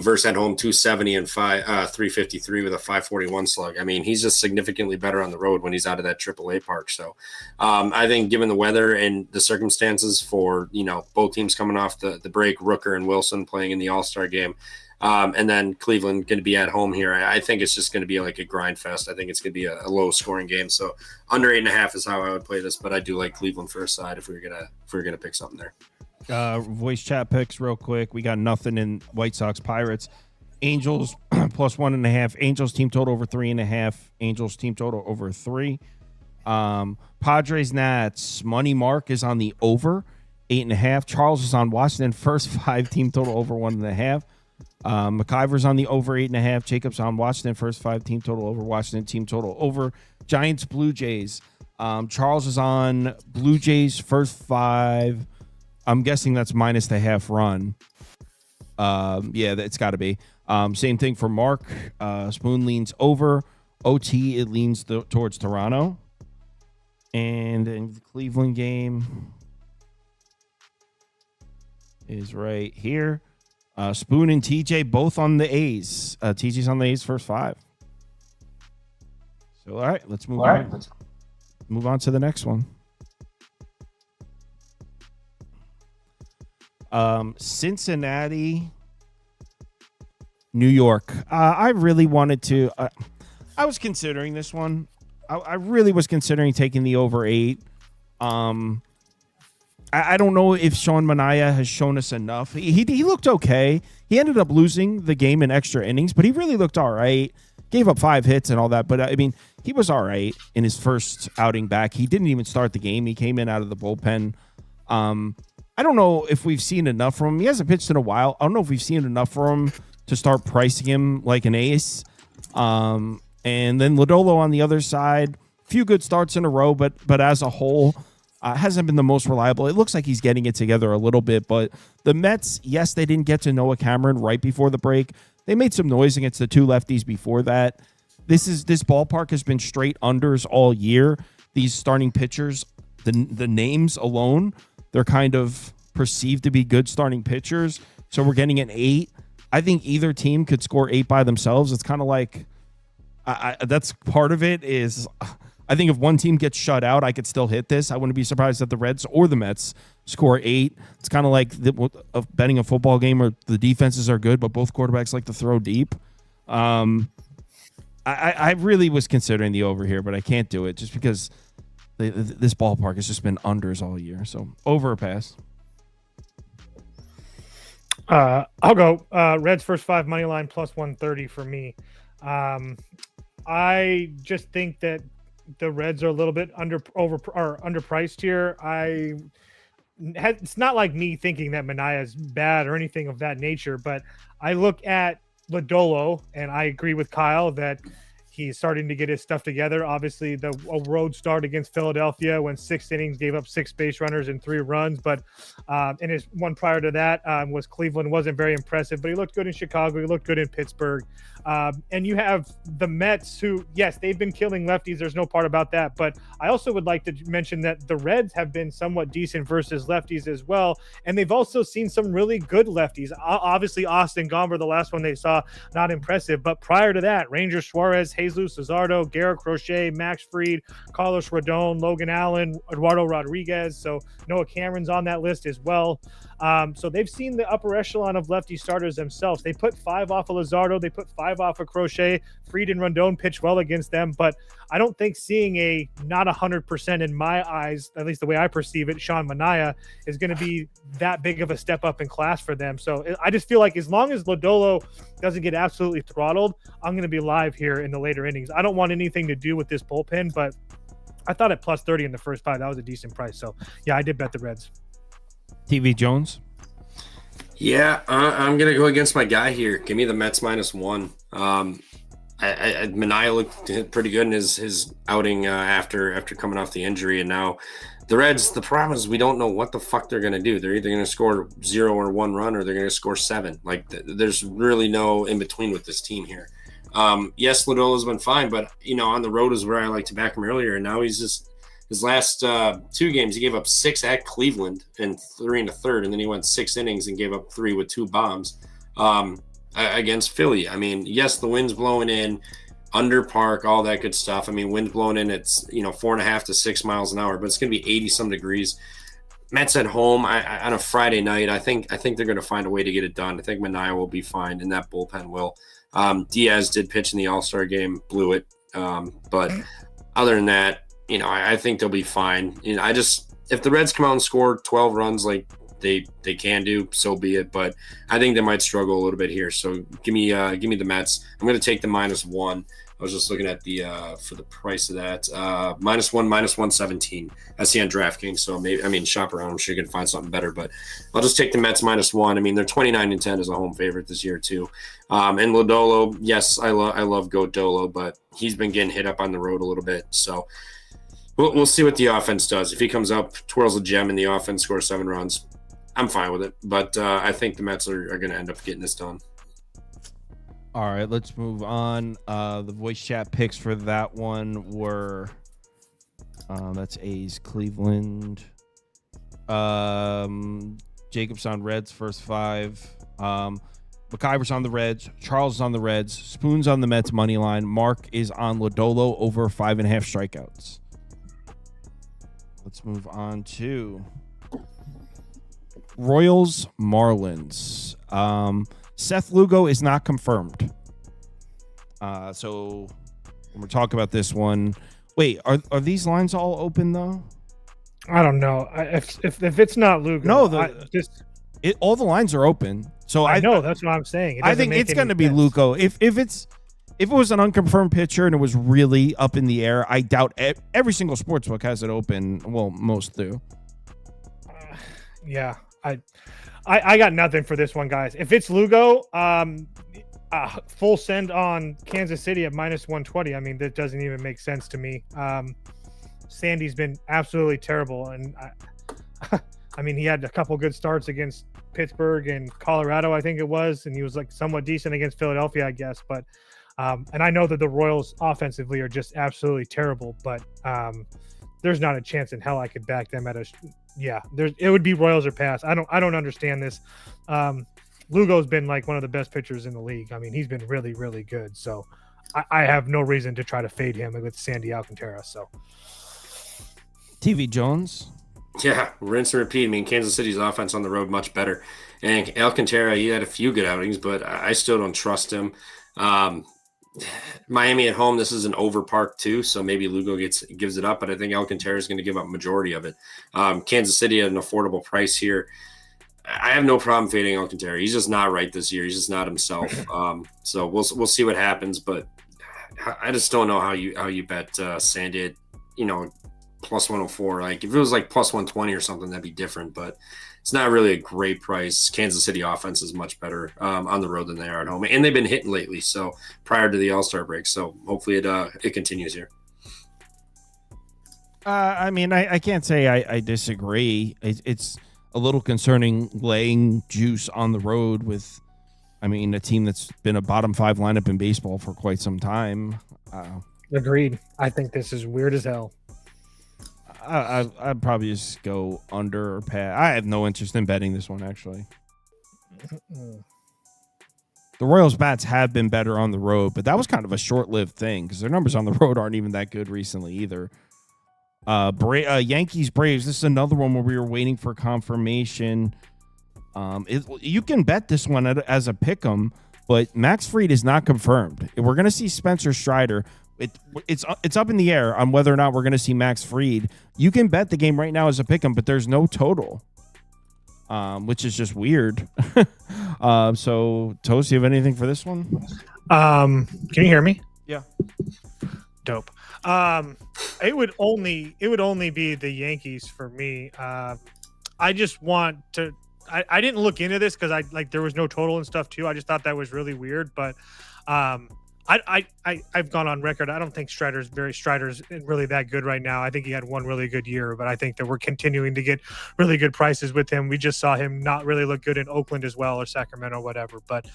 Versus at home 270 and 353 with a 541 slug. I mean, he's just significantly better on the road when he's out of that AAA park. So I think given the weather and the circumstances for, both teams coming off the break, Rooker and Wilson playing in the All-Star game, and then Cleveland going to be at home here, I think it's just going to be like a grind fest. I think it's going to be a low scoring game. So under 8.5 is how I would play this, but I do like Cleveland for a side if we're gonna pick something there. Voice chat picks real quick. We got nothing in White Sox Pirates. Angels plus 1.5. Angels team total over 3.5. Angels team total over 3. Padres Nats. Money Mark is on the over 8.5. Charles is on Washington first 5 team total over 1.5. McIver's on the over 8.5. Jacobs on Washington first 5 team total over Washington team total over. Giants Blue Jays. Charles is on Blue Jays first 5. I'm guessing that's minus the half run. It's got to be. Same thing for Mark. Spoon leans over. OT, it leans towards Toronto. And in the Cleveland game is right here. Spoon and TJ both on the A's. TJ's on the A's first 5. So, all right, let's move on. Let's move on to the next one. Cincinnati, New York. I really wanted to. I was considering this one. I really was considering taking the over 8. I don't know if Sean Manaea has shown us enough. He looked okay. He ended up losing the game in extra innings, but he really looked all right. Gave up 5 hits and all that, but I mean, he was all right in his first outing back. He didn't even start the game. He came in out of the bullpen. I don't know if we've seen enough from him. He hasn't pitched in a while. I don't know if we've seen enough from him to start pricing him like an ace. And then Lodolo on the other side, few good starts in a row, but as a whole, hasn't been the most reliable. It looks like he's getting it together a little bit, but the Mets, yes, they didn't get to Noah Cameron right before the break. They made some noise against the 2 lefties before that. This ballpark has been straight unders all year. These starting pitchers, the names alone, they're kind of perceived to be good starting pitchers. So we're getting an 8. I think either team could score 8 by themselves. It's kind of like that's part of it is I think if one team gets shut out, I could still hit this. I wouldn't be surprised if the Reds or the Mets score 8. It's kind of like betting a football game where the defenses are good, but both quarterbacks like to throw deep. I really was considering the over here, but I can't do it just because This ballpark has just been unders all year. So over or pass? I'll go Reds first 5 money line plus 130 for me. I just think that the Reds are a little bit underpriced here. It's not like me thinking that Manaea is bad or anything of that nature, but I look at Lodolo and I agree with Kyle that he's starting to get his stuff together. Obviously, a road start against Philadelphia when 6 innings, gave up 6 base runners and 3 runs. But in his one prior to that was Cleveland. Wasn't very impressive, but he looked good in Chicago. He looked good in Pittsburgh. And you have the Mets who, yes, they've been killing lefties. There's no part about that. But I also would like to mention that the Reds have been somewhat decent versus lefties as well. And they've also seen some really good lefties. Obviously, Austin Gomber, the last one they saw, not impressive. But prior to that, Ranger Suarez, Jesus Luzardo, Garrett Crochet, Max Fried, Carlos Rodon, Logan Allen, Eduardo Rodriguez. So Noah Cameron's on that list as well. So they've seen the upper echelon of lefty starters themselves. They put 5 off of Luzardo. They put 5 off of Crochet. Fried and Rondon pitched well against them, but I don't think seeing a not 100% in my eyes, at least the way I perceive it, Sean Manaea is going to be that big of a step up in class for them. So I just feel like as long as Lodolo doesn't get absolutely throttled, I'm going to be live here in the later innings. I don't want anything to do with this bullpen, but I thought at plus 30 in the first 5, that was a decent price. So yeah, I did bet the Reds. TV Jones. Yeah, I'm gonna go against my guy here. Give me the Mets -1. Manaea looked pretty good in his outing after coming off the injury, and now the Reds. The problem is we don't know what the fuck they're gonna do. They're either gonna score 0 or 1 run, or they're gonna score 7. Like there's really no in between with this team here. Yes, Lodolo's been fine, but on the road is where I like to back him earlier, and now he's just. His last 2 games, he gave up 6 at Cleveland and 3 in the third, and then he went 6 innings and gave up 3 with 2 bombs against Philly. I mean, yes, the wind's blowing in, under park, all that good stuff. I mean, wind's blowing in, it's 4.5 to 6 miles an hour, but it's going to be 80-some degrees. Mets at home on a Friday night. I think they're going to find a way to get it done. I think Manaea will be fine, and that bullpen will. Diaz did pitch in the All-Star game, blew it, but other than that. I think they'll be fine. If the Reds come out and score 12 runs like they can do, so be it. But I think they might struggle a little bit here. So give me the Mets. I'm going to take the -1. I was just looking at the for the price of that -1, -117. I see on DraftKings. So shop around. I'm sure you can find something better. But I'll just take the Mets -1. I mean, they're 29-10 as a home favorite this year too. And Lodolo, yes, I love Goat Dolo, but he's been getting hit up on the road a little bit. So. We'll see what the offense does. If he comes up, twirls a gem in the offense, scores 7 runs, I'm fine with it. But I think the Mets are going to end up getting this done. All right, let's move on. The voice chat picks for that one were that's A's Cleveland. Jacobs on Reds first 5. McIver's on the Reds. Charles is on the Reds. Spoon's on the Mets money line. Mark is on Lodolo over 5.5 strikeouts. Let's move on to Royals Marlins. Seth Lugo is not confirmed. So when we're talking about this one, wait, are these lines all open though? I don't know. If it's not Lugo, no, all the lines are open. So I know that's what I'm saying. I think it's going to be Lugo. If it was an unconfirmed pitcher and it was really up in the air, I doubt every single sportsbook has it open. Well, most do. Yeah, I got nothing for this one, guys. If it's Lugo, full send on Kansas City at -120. I mean, that doesn't even make sense to me. Sandy's been absolutely terrible, and I mean, he had a couple good starts against Pittsburgh and Colorado, I think it was, and he was like somewhat decent against Philadelphia, I guess, but. And I know that the Royals offensively are just absolutely terrible, but there's not a chance in hell I could back them at it would be Royals or pass. I don't understand this. Lugo's been like one of the best pitchers in the league. I mean, he's been really, really good. So I have no reason to try to fade him with Sandy Alcantara. So TV Jones. Yeah, rinse and repeat. I mean, Kansas City's offense on the road much better. And Alcantara, he had a few good outings, but I still don't trust him. Miami at home, this is an over park too, so maybe Lugo gives it up, but I think Alcantara is going to give up majority of it. Kansas City at an affordable price here. I have no problem fading Alcantara. He's just not right this year. He's just not himself. So we'll see what happens, but I just don't know how you bet Sandy at, plus 104. Like if it was like plus 120 or something, that'd be different, but it's not really a great price. Kansas City offense is much better on the road than they are at home, and they've been hitting lately. So prior to the All-Star break, so hopefully it continues here. I mean, I can't say I disagree. It's a little concerning laying juice on the road with, a team that's been a bottom 5 lineup in baseball for quite some time. Agreed. I think this is weird as hell. I'd probably just go under or pass. I have no interest in betting this one, actually. The Royals bats have been better on the road, but that was kind of a short-lived thing because their numbers on the road aren't even that good recently either. Yankees Braves. This is another one where we were waiting for confirmation. You can bet this one as a pick'em, but Max Fried is not confirmed. We're going to see Spencer Strider. It's up in the air on whether or not we're going to see Max Fried. You can bet the game right now as a pick'em, but there's no total, which is just weird. So, Toast, do you have anything for this one? Can you hear me? Yeah. Dope. It would only be the Yankees for me. I just want to. I didn't look into this because there was no total and stuff too. I just thought that was really weird, but I've gone on record. I don't think Strider's really that good right now. I think he had one really good year, but I think that we're continuing to get really good prices with him. We just saw him not really look good in Oakland as well, or Sacramento, whatever. But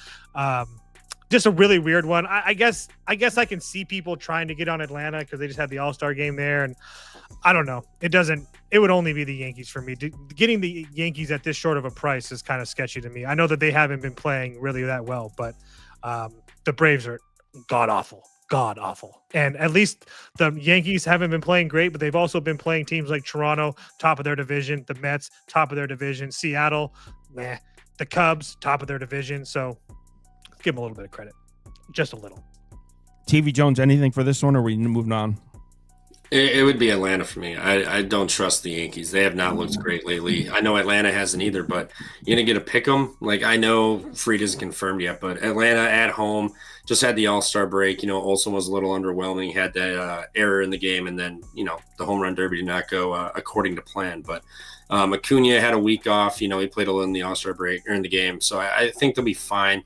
just a really weird one. I guess I can see people trying to get on Atlanta because they just had the All-Star game there, and I don't know. It would only be the Yankees for me. Getting the Yankees at this short of a price is kind of sketchy to me. I know that they haven't been playing really that well, but the Braves are god awful. And at least the Yankees haven't been playing great, but they've also been playing teams like Toronto, top of their division, the Mets, top of their division, Seattle, the Cubs, top of their division. So give them a little bit of credit. Just a little. TV Jones, anything for this one, or are we moving on? It would be Atlanta for me. I don't trust the Yankees. They have not looked great lately. I know Atlanta hasn't either, but you're going to get a pick 'em. Like, I know Fried isn't confirmed yet, but Atlanta at home just had the All-Star break. Olsen was a little underwhelming, had that error in the game, and then, the home run derby did not go according to plan. But Acuna had a week off. He played a little in the All-Star break or in the game. So I think they'll be fine.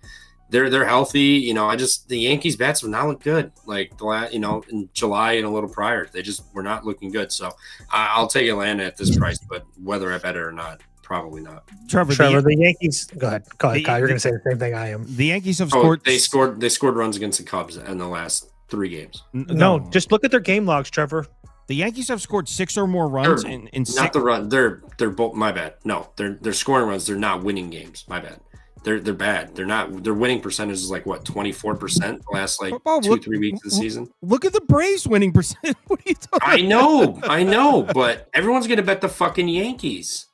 They're healthy. The Yankees bats have not looked good. Like in July and a little prior, they just were not looking good. So I'll take Atlanta at this price, but whether I bet it or not, probably not. Trevor, the Yankees. Go ahead, Kyle. You're going to say the same thing I am. The Yankees have scored. They scored runs againth the Cubs in the last 3 games. No, just look at their game logs, Trevor. The Yankees have scored 6 or more runs in not 6. The run. They're both. My bad. No, they're scoring runs. They're not winning games. My bad. They're bad. They're not. Their winning percentage is like what, 24% the last 2-3 weeks of the season. Look at the Braves winning percent. What are you talking about? I know, but everyone's gonna bet the fucking Yankees.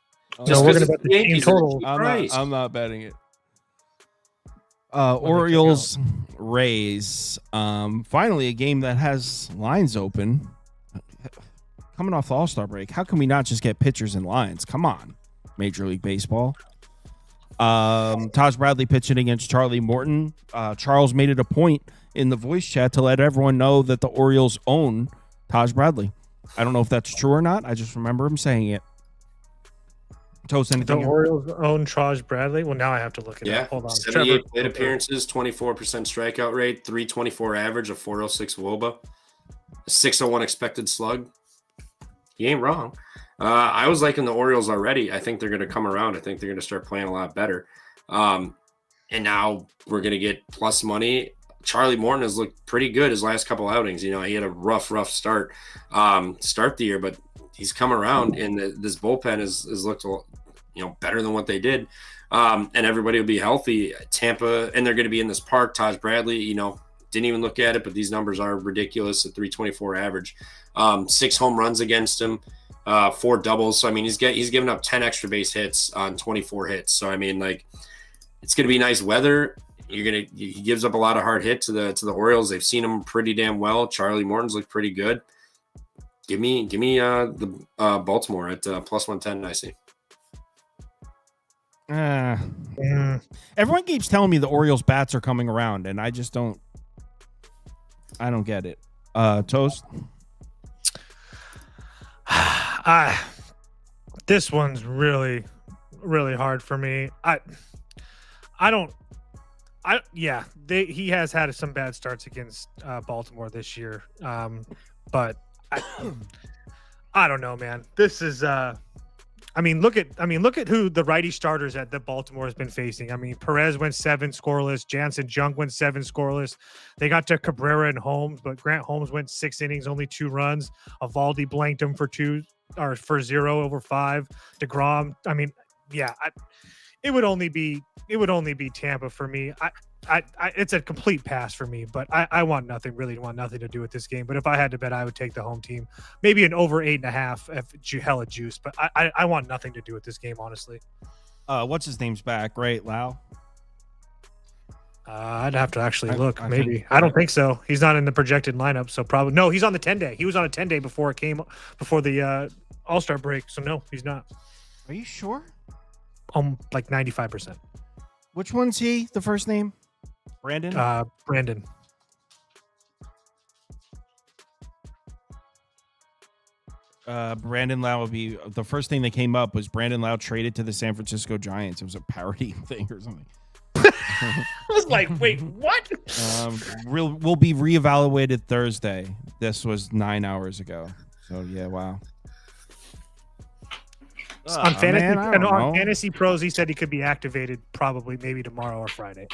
No, we're gonna bet the team total. I'm not betting it. Orioles Rays. Finally, a game that has lines open. Coming off the All-Star break, how can we not just get pitchers and lines? Come on, Major League Baseball. Taj Bradley pitching against Charlie Morton. Charles made it a point in the voice chat to let everyone know that the Orioles own Taj Bradley. I don't know if that's true or not. I just remember him saying it. Toast, anything? The Orioles own Taj Bradley? Well, now I have to look it up. Hold on. 78 plate appearances, 24% strikeout rate, 324 average, a 406 WOBA, a 601 expected slug. He ain't wrong. I was liking the Orioles already. I think they're going to come around. I think they're going to start playing a lot better. And now we're going to get plus money. Charlie Morton has looked pretty good his last couple outings. He had a rough start the year, but he's come around, and this bullpen has looked better than what they did. And everybody will be healthy. Tampa, and they're going to be in this park. Taj Bradley, didn't even look at it, but these numbers are ridiculous at 324 average. 6 home runs against him. 4 doubles. So, he's given up 10 extra base hits on 24 hits. So, it's going to be nice weather. he gives up a lot of hard hit to the Orioles. They've seen him pretty damn well. Charlie Morton's looked pretty good. Give me the Baltimore at plus 110. I see. Everyone keeps telling me the Orioles bats are coming around, and I just don't. I don't get it. Toast. This one's really, really hard for me. He has had some bad starts against Baltimore this year. But I don't know, man. This is look at who the righty starters at the Baltimore has been facing. I mean, Perez went 7 scoreless, Jansen Junk went 7 scoreless. They got to Cabrera and Holmes, but Grant Holmes went 6 innings, only 2 runs. Evaldi blanked him for 0 over 5. DeGrom, it would only be Tampa for me. It's a complete pass for me, but I want nothing to do with this game. But if I had to bet, I would take the home team, maybe an over 8.5 if hella juice. But I want nothing to do with this game, honestly. What's his name's back, right? Lau? I'd have to actually look. I don't think so. He's not in the projected lineup, so probably no. He's on the 10-day. He was on a 10-day before the All-Star break. So no, he's not. Are you sure? Like 95%. Which one's he? The first name? Brandon? Brandon. Brandon Lau would be the first thing that came up was Brandon Lau traded to the San Francisco Giants. It was a parody thing or something. I was like, wait, what? Will be reevaluated Thursday. This was 9 hours ago. So yeah, wow. On Fantasy Pros, he said he could be activated probably maybe tomorrow or Friday.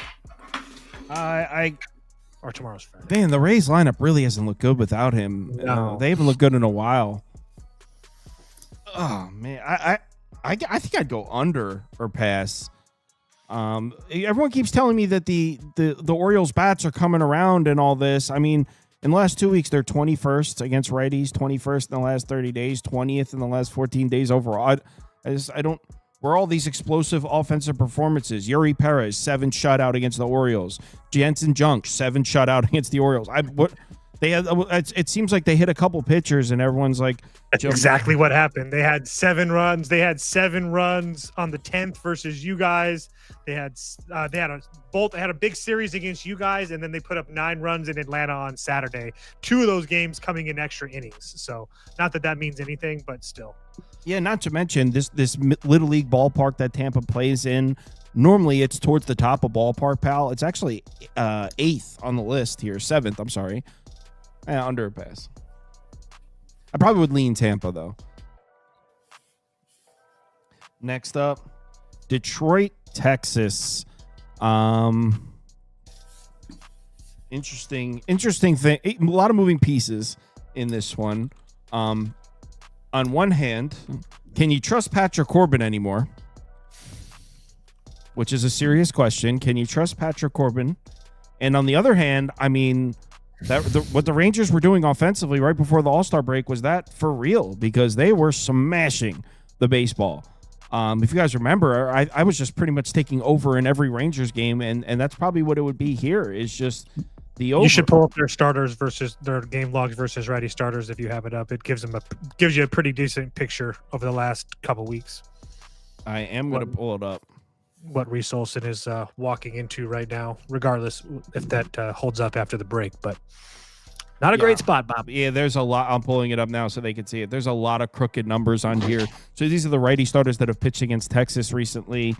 Or tomorrow's Friday. Man, the Rays lineup really hasn't looked good without him. No. They haven't looked good in a while. Oh man, I think I'd go under or pass. Everyone keeps telling me that the Orioles bats are coming around and all this. I mean, in the last 2 weeks, they're 21st against righties, 21st in the last 30 days, 20th in the last 14 days overall. I don't. Where are all these explosive offensive performances? Yuri Perez, 7 shutout against the Orioles. Jansen Junk, 7 shutout against the Orioles. It seems like they hit a couple pitchers and everyone's like, that's exactly what happened. They had 7 runs. They had 7 runs on the 10th versus you guys. They had a big series against you guys, and then they put up 9 runs in Atlanta on Saturday. 2 of those games coming in extra innings. So not that means anything, but still. Yeah, not to mention this Little League ballpark that Tampa plays in. Normally, it's towards the top of ballpark, pal. It's actually 8th on the list here. 7th, I'm sorry. Under a pass. I probably would lean Tampa, though. Next up, Detroit, Texas. Interesting thing. A lot of moving pieces in this one. On one hand, can you trust Patrick Corbin anymore? Which is a serious question. Can you trust Patrick Corbin? And on the other hand, I mean, what the Rangers were doing offensively right before the All-Star break, was that for real? Because they were smashing the baseball. If you guys remember, I was just pretty much taking over in every Rangers game, and that's probably what it would be here. Is just the over. You should pull up their starters versus their game logs versus righty starters if you have it up. It gives you a pretty decent picture over the last couple weeks. I am going to pull it up. What Reese Olson is walking into right now, regardless if that holds up after the break, but not a great spot, Bob. Yeah, there's a lot. I'm pulling it up now so they can see it. There's a lot of crooked numbers on here. So these are the righty starters that have pitched against Texas recently.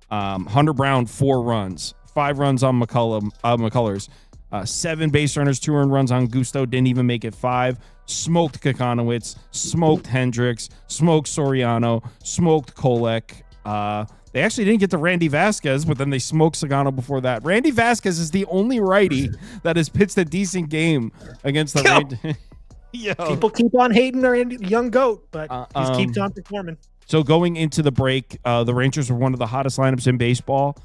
Hunter Brown, 4 runs, 5 runs on McCullers, 7 base runners, 2 earned runs on Gusto, didn't even make it 5. Smoked Kokonowitz, smoked Hendricks, smoked Soriano, smoked Kolek. They actually didn't get to Randy Vasquez, but then they smoked Sagano before that. Randy Vasquez is the only righty that has pitched a decent game against the Rangers. People keep on hating their young goat, but he keeps on performing. So going into the break, the Rangers were one of the hottest lineups in baseball.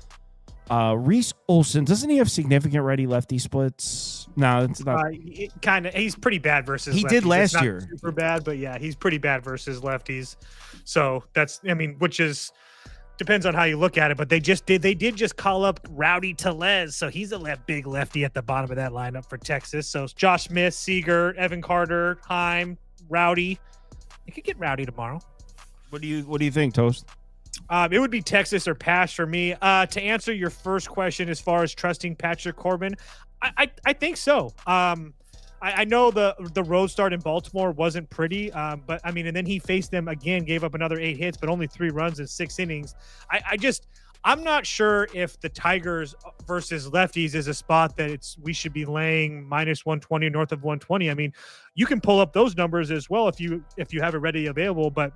Reese Olson, doesn't he have significant righty-lefty splits? No, it's not. He's pretty bad versus lefties. He did last year. Super bad, but yeah, he's pretty bad versus lefties. So which is depends on how you look at it, but they did just call up Rowdy Tellez, so he's a big lefty at the bottom of that lineup for Texas. So Josh Smith, Seager, Evan Carter, Heim, Rowdy. They could get Rowdy tomorrow. What do you think, Toast? It would be Texas or pass for me. To answer your first question, as far as trusting Patrick Corbin, I think so. I know the road start in Baltimore wasn't pretty, but I mean, and then he faced them again, gave up another 8 hits, but only 3 runs in 6 innings. I'm not sure if the Tigers versus lefties is a spot that we should be laying -120 north of 120. I mean, you can pull up those numbers as well if you have it ready available, but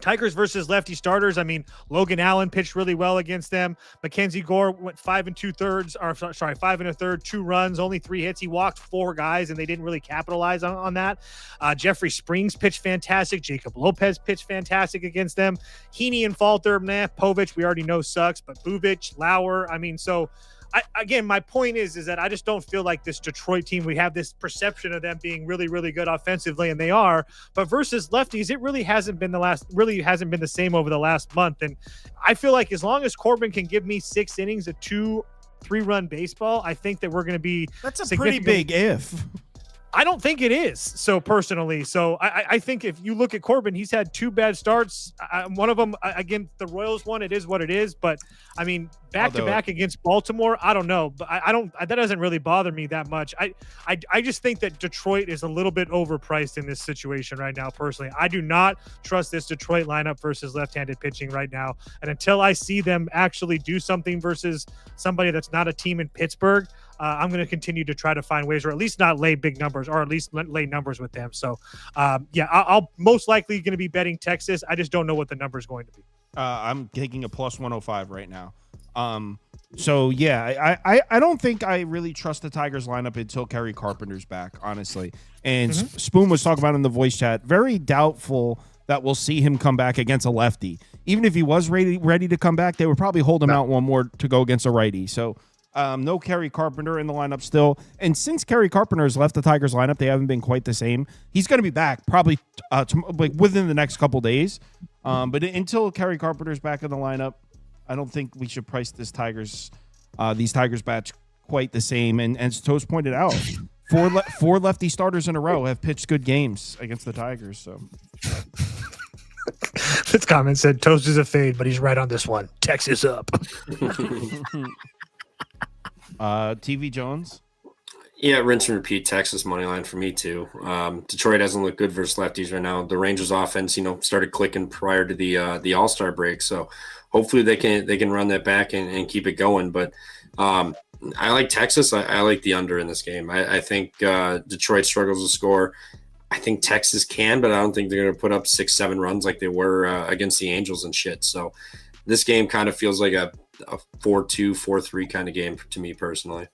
Tigers versus lefty starters. I mean, Logan Allen pitched really well against them. Mackenzie Gore went 5 1/3, 2 runs, only 3 hits. He walked 4 guys, and they didn't really capitalize on that. Jeffrey Springs pitched fantastic. Jacob Lopez pitched fantastic against them. Heaney and Falter, Povich, we already know sucks, but Bubich, Lauer. I mean, so again, my point is that I just don't feel like this Detroit team, we have this perception of them being really, really good offensively, and they are, but versus lefties, it really hasn't been the same over the last month. And I feel like as long as Corbin can give me 6 innings of 2-3 run baseball, I think that we're going to be, that's a pretty big if. I don't think it is. So personally, I think if you look at Corbin, he's had 2 bad starts. One of them against the Royals one, it is what it is. But I mean, back to back against Baltimore, I don't know. But I don't. That doesn't really bother me that much. I just think that Detroit is a little bit overpriced in this situation right now. Personally, I do not trust this Detroit lineup versus left-handed pitching right now. And until I see them actually do something versus somebody that's not a team in Pittsburgh, I'm going to continue to try to find ways, or at least not lay big numbers, or at least lay numbers with them. So, I'll most likely going to be betting Texas. I just don't know what the number is going to be. I'm taking a plus 105 right now. I don't think I really trust the Tigers lineup until Kerry Carpenter's back, honestly. And Spoon was talking about in the voice chat, very doubtful that we'll see him come back against a lefty. Even if he was ready to come back, they would probably hold him out one more to go against a righty. So, no Kerry Carpenter in the lineup still. And since Kerry Carpenter has left the Tigers lineup, they haven't been quite the same. He's going to be back probably within the next couple days. But until Kerry Carpenter's back in the lineup, I don't think we should price these Tigers bats quite the same. And as Toast pointed out, four lefty starters in a row have pitched good games against the Tigers. So this comment said Toast is a fade, but he's right on this one. Texas up. TV Jones. Yeah, rinse and repeat Texas money line for me too. Detroit hasn't looked good versus lefties right now. The Rangers offense, started clicking prior to the All-Star break. So hopefully they can run that back and keep it going. But I like Texas. I like the under in this game. I think Detroit struggles to score. I think Texas can, but I don't think they're going to put up 6-7 runs like they were against the Angels and shit. So this game kind of feels like a 4-2, 4-3 kind of game to me personally.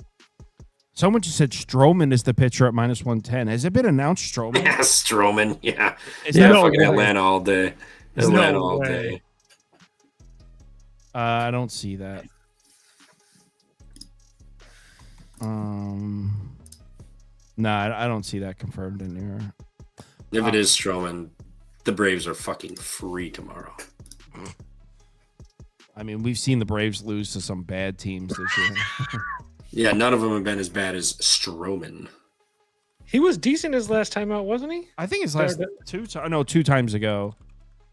Someone just said Stroman is the pitcher at -110. Has it been announced, Stroman? Yeah, Stroman. Yeah. Fucking Atlanta all day. Atlanta all day. I don't see that. No, I don't see that confirmed in here. If it is Stroman, the Braves are fucking free tomorrow. I mean, we've seen the Braves lose to some bad teams this year. Yeah, none of them have been as bad as Stroman. He was decent his last time out, wasn't he? I think his last 2 times ago.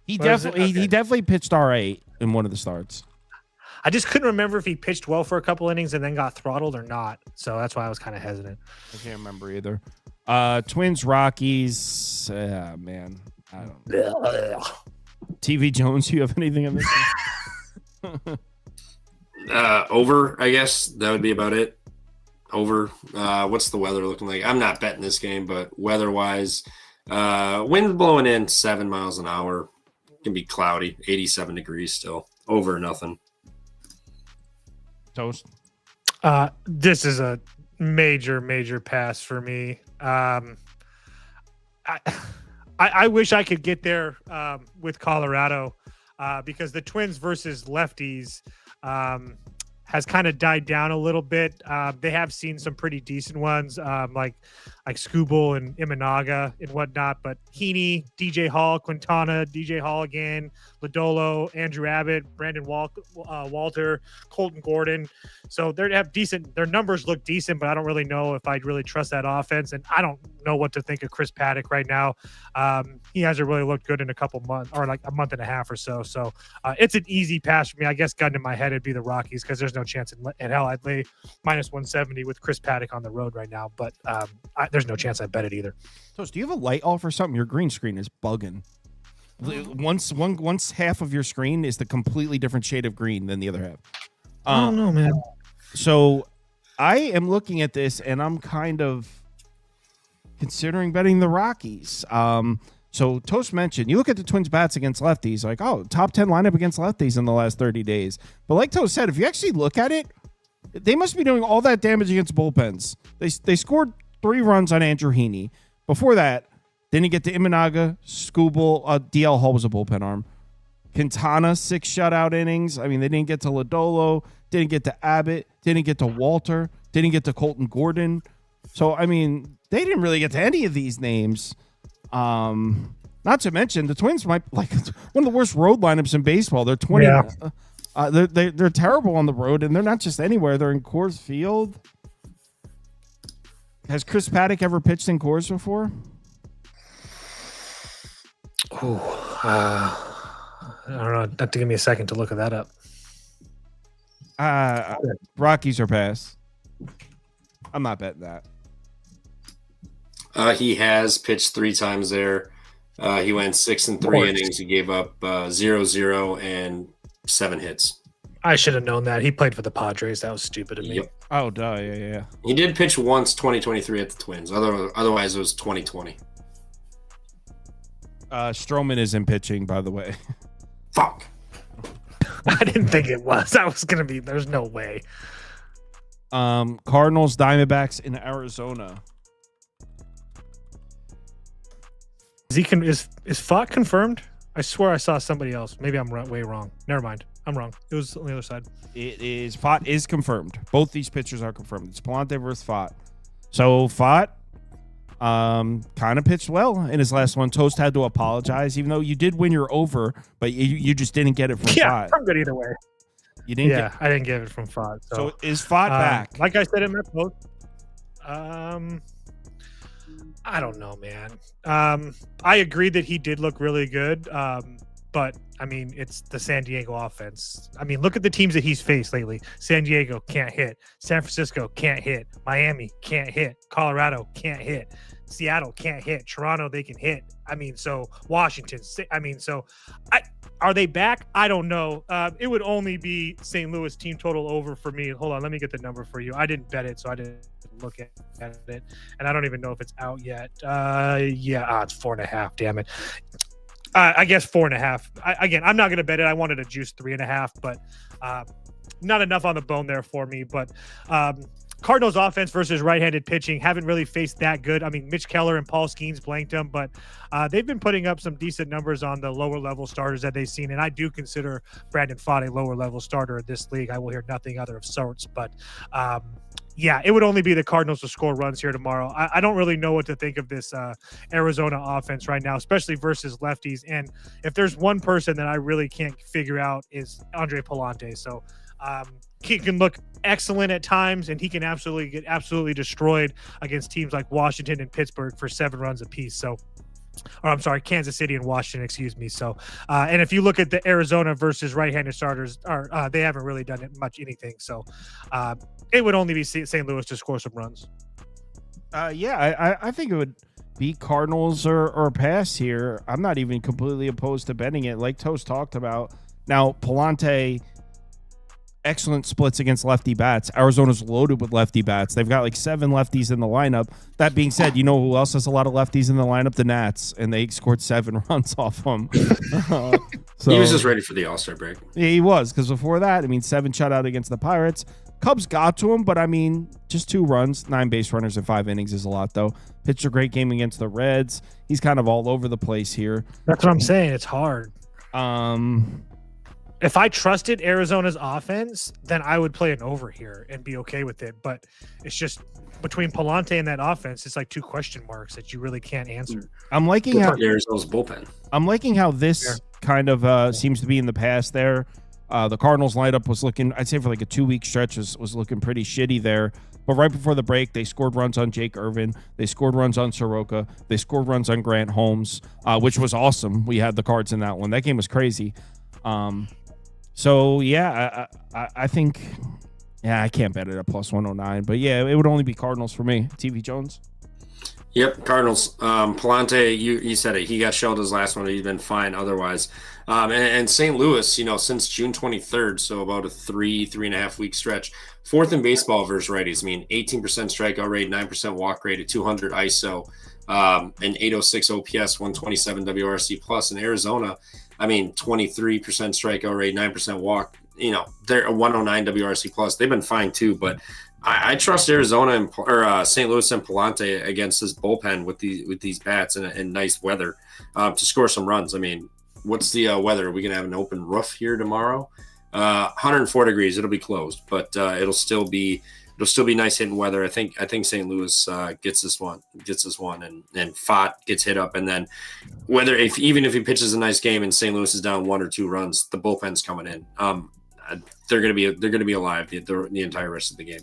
He definitely pitched all right in one of the starts. I just couldn't remember if he pitched well for a couple innings and then got throttled or not. So that's why I was kind of hesitant. I can't remember either. Twins, Rockies. Man, I don't know. TV Jones, you have anything on this one? Over, I guess. That would be about it. Over. What's the weather looking like? I'm not betting this game, but weather-wise, wind blowing in 7 miles an hour. It can be cloudy, 87 degrees still. Over nothing. Toast. This is a major pass for me. I wish I could get there with Colorado because the Twins versus lefties has kind of died down a little bit. They have seen some pretty decent ones, like Skubal and Imanaga and whatnot. But Heaney, DJ Hall, Quintana, DJ Hall again, Lodolo, Andrew Abbott, Brandon Walter, Colton Gordon. So they have decent. Their numbers look decent, but I don't really know if I'd really trust that offense. And I don't know what to think of Chris Paddock right now. He hasn't really looked good in a couple months, or like a month and a half or so. So it's an easy pass for me. I guess gun to my head, it'd be the Rockies because there's no chance in hell I'd lay minus 170 with Chris Paddock on the road right now. But there's no chance I'd bet it either. Toast, do you have a light off or something? Your green screen is bugging. Once half of your screen is the completely different shade of green than the other half. I don't know, man. So I am looking at this and I'm kind of considering betting the Rockies. So Toast mentioned, you look at the Twins bats against lefties, like, oh, top 10 lineup against lefties in the last 30 days. But like Toast said, if you actually look at it, they must be doing all that damage against bullpens. They scored 3 runs on Andrew Heaney. Before that, then you get to Imanaga, Skubal, DL Hall was a bullpen arm. Quintana, 6 shutout innings. I mean, they didn't get to Lodolo, didn't get to Abbott, didn't get to Walter, didn't get to Colton Gordon. So, I mean, they didn't really get to any of these names. Not to mention, the Twins might like one of the worst road lineups in baseball. They're 20. Yeah. They're terrible on the road, and they're not just anywhere. They're in Coors Field. Has Chris Paddock ever pitched in Coors before? I don't know. Have to give me a second to look at that up. Rockies or pass. I'm not betting that. He has pitched 3 times there. He went 6 and 3 innings. He gave up 0-0 and 7 hits. I should have known that. He played for the Padres. That was stupid of me. Yep. Oh, duh. Yeah. He did pitch once 2023 at the Twins. Otherwise, it was 2020. Stroman is in pitching, by the way. Fuck. I didn't think it was. I was going to be. There's no way. Cardinals Diamondbacks in Arizona. Is Fott confirmed? I swear I saw somebody else. Maybe I'm way wrong. Never mind. I'm wrong. It was on the other side. It is. Fott is confirmed. Both these pitchers are confirmed. It's Palante versus Fott. So Fott kind of pitched well in his last one. Toast had to apologize, even though you did win your over, but you just didn't get it from Fott. Yeah, I'm good either way. You didn't. Yeah, I didn't get it from Fott. So is Fott back? Like I said in my post, I don't know, man. I agree that he did look really good. But I mean, it's the San Diego offense. I mean, look at the teams that he's faced lately. San Diego can't hit. San Francisco can't hit. Miami can't hit. Colorado can't hit. Seattle can't hit. Toronto, they can hit. I mean, so Washington. I mean, so are they back? I don't know. It would only be St. Louis team total over for me. Hold on, let me get the number for you. I didn't bet it, so I didn't look at it, and I don't even know if it's out yet. It's 4.5. Damn it. I guess 4.5. Again, I'm not going to bet it. I wanted to juice 3.5, but not enough on the bone there for me. But Cardinals offense versus right-handed pitching haven't really faced that good. I mean, Mitch Keller and Paul Skeens blanked them, but they've been putting up some decent numbers on the lower-level starters that they've seen, and I do consider Brandon Pfaadt a lower-level starter in this league. I will hear nothing other of sorts, but yeah, it would only be the Cardinals to score runs here tomorrow. I don't really know what to think of this Arizona offense right now, especially versus lefties. And if there's one person that I really can't figure out is Andre Palante. So he can look excellent at times, and he can get absolutely destroyed against teams like Washington and Pittsburgh for 7 runs apiece. So, or I'm sorry, Kansas City and Washington, excuse me. So, and if you look at the Arizona versus right-handed starters, they haven't really done anything. So, it would only be St. Louis to score some runs. I think it would be Cardinals or pass here. I'm not even completely opposed to betting it, like Toast talked about. Now, Palante, excellent splits against lefty bats. Arizona's loaded with lefty bats. They've got like 7 lefties in the lineup. That being said, you know who else has a lot of lefties in the lineup? The Nats, and they scored 7 runs off them. So, he was just ready for the All-Star break. Yeah, he was, because before that, 7 shutout against the Pirates. Cubs got to him, but just 2 runs, 9 base runners in 5 innings is a lot, though. Pitched a great game against the Reds. He's kind of all over the place here. That's what I'm saying. It's hard. if I trusted Arizona's offense, then I would play an over here and be okay with it. But it's just between Palante and that offense, it's like two question marks that you really can't answer. I'm liking how Arizona's bullpen. I'm liking how this kind of seems to be in the past there. The Cardinals lineup was looking, I'd say for like a 2-week stretch was looking pretty shitty there. But right before the break, they scored runs on Jake Irvin. They scored runs on Soroka. They scored runs on Grant Holmes, which was awesome. We had the Cards in that one. That game was crazy. So, yeah, I think, I can't bet it at plus 109. But, yeah, it would only be Cardinals for me. TV Jones? Yep, Cardinals. Palante, you said it. He got shelled his last one. He's been fine otherwise. And St. Louis, since June 23rd, so about a 3.5 week stretch, fourth in baseball versus righties. I mean, 18% strikeout rate, 9% walk rate at 200 ISO, an 806 OPS, 127 WRC plus. In Arizona, I mean, 23% strikeout rate, 9% walk. They're a 109 WRC plus. They've been fine too, but I trust Arizona or St. Louis and Palante against this bullpen with these bats and nice weather to score some runs. I mean, what's the weather? Are we gonna have an open roof here tomorrow? 104 degrees. It'll be closed, but it'll still be nice hitting weather. I think St. Louis gets this one, and Fott gets hit up, and then even if he pitches a nice game and St. Louis is down 1 or 2 runs, the bullpen's coming in. They're gonna be alive the entire rest of the game.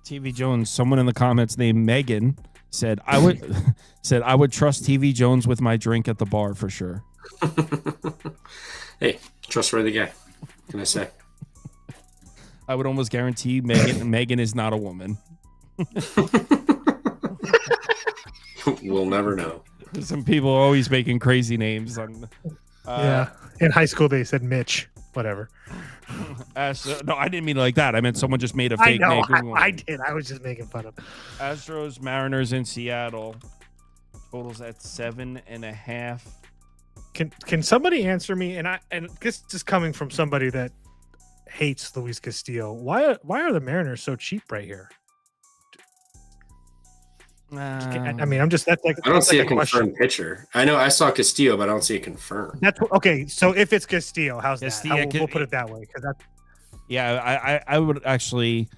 TV Jones, someone in the comments named Megan said I would trust TV Jones with my drink at the bar for sure. Hey, trustworthy guy. What can I say? I would almost guarantee Megan is not a woman. We'll never know. Some people are always making crazy names on. In high school they said Mitch. Whatever. No, I didn't mean it like that. I meant someone just made a fake name. I did. I was just making fun of. Astros Mariners in Seattle. Totals at 7.5. Can somebody answer me? And this is coming from somebody that hates Luis Castillo. Why are the Mariners so cheap right here? I mean, I'm just I don't see a confirmed pitcher. I know I saw Castillo, but I don't see a confirmed. That's okay. So if it's Castillo, how's Castillo, that? We'll put it that way because that's. Yeah, I would actually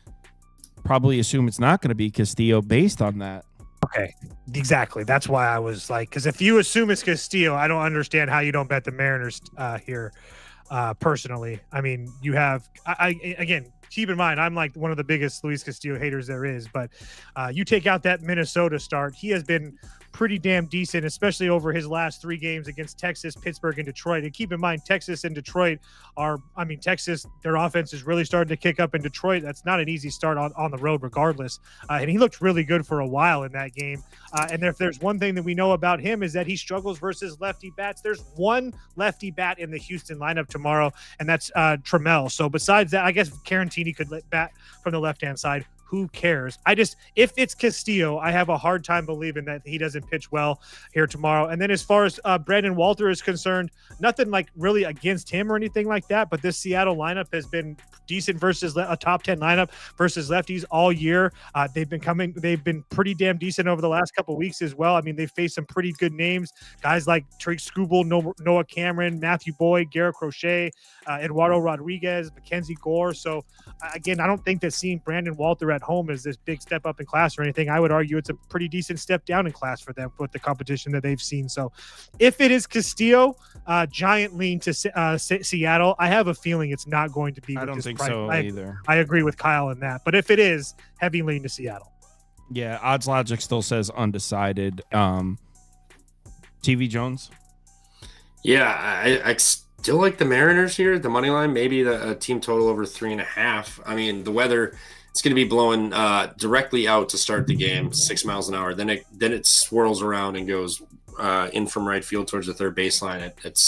probably assume it's not going to be Castillo based on that. Okay, exactly. That's why I was like, because if you assume it's Castillo, I don't understand how you don't bet the Mariners here. Personally, I mean, you have again. Keep in mind, I'm like one of the biggest Luis Castillo haters there is, but you take out that Minnesota start, he has been pretty damn decent, especially over his last 3 games against Texas, Pittsburgh, and Detroit. And keep in mind, Texas and Detroit Texas, their offense is really starting to kick up in Detroit. That's not an easy start on the road regardless. And he looked really good for a while in that game. And if there's one thing that we know about him is that he struggles versus lefty bats. There's one lefty bat in the Houston lineup tomorrow, and that's Trammell. So besides that, I guess Carantini could bat from the left-hand side. Who cares? If it's Castillo, I have a hard time believing that he doesn't pitch well here tomorrow. And then as far as Brandon Walter is concerned, nothing like really against him or anything like that, but this Seattle lineup has been decent versus a top 10 lineup versus lefties all year. They've been pretty damn decent over the last couple of weeks as well. I mean, they faced some pretty good names, guys like Tariq Skubal, Noah Cameron, Matthew Boyd, Garrett Crochet, Eduardo Rodriguez, Mackenzie Gore. So again, I don't think that seeing Brandon Walter at home is this big step up in class or anything. I would argue it's a pretty decent step down in class for them with the competition that they've seen. So if it is Castillo, giant lean to Seattle. I have a feeling it's not going to be. I don't think price. so either. I agree with Kyle in that. But if it is, heavy lean to Seattle. Yeah, odds logic still says undecided. TV Jones? Yeah, I still like the Mariners here. The money line, maybe the team total over 3.5. I mean, the weather, it's going to be blowing directly out to start the game, 6 miles an hour. Then it swirls around and goes in from right field towards the third baseline at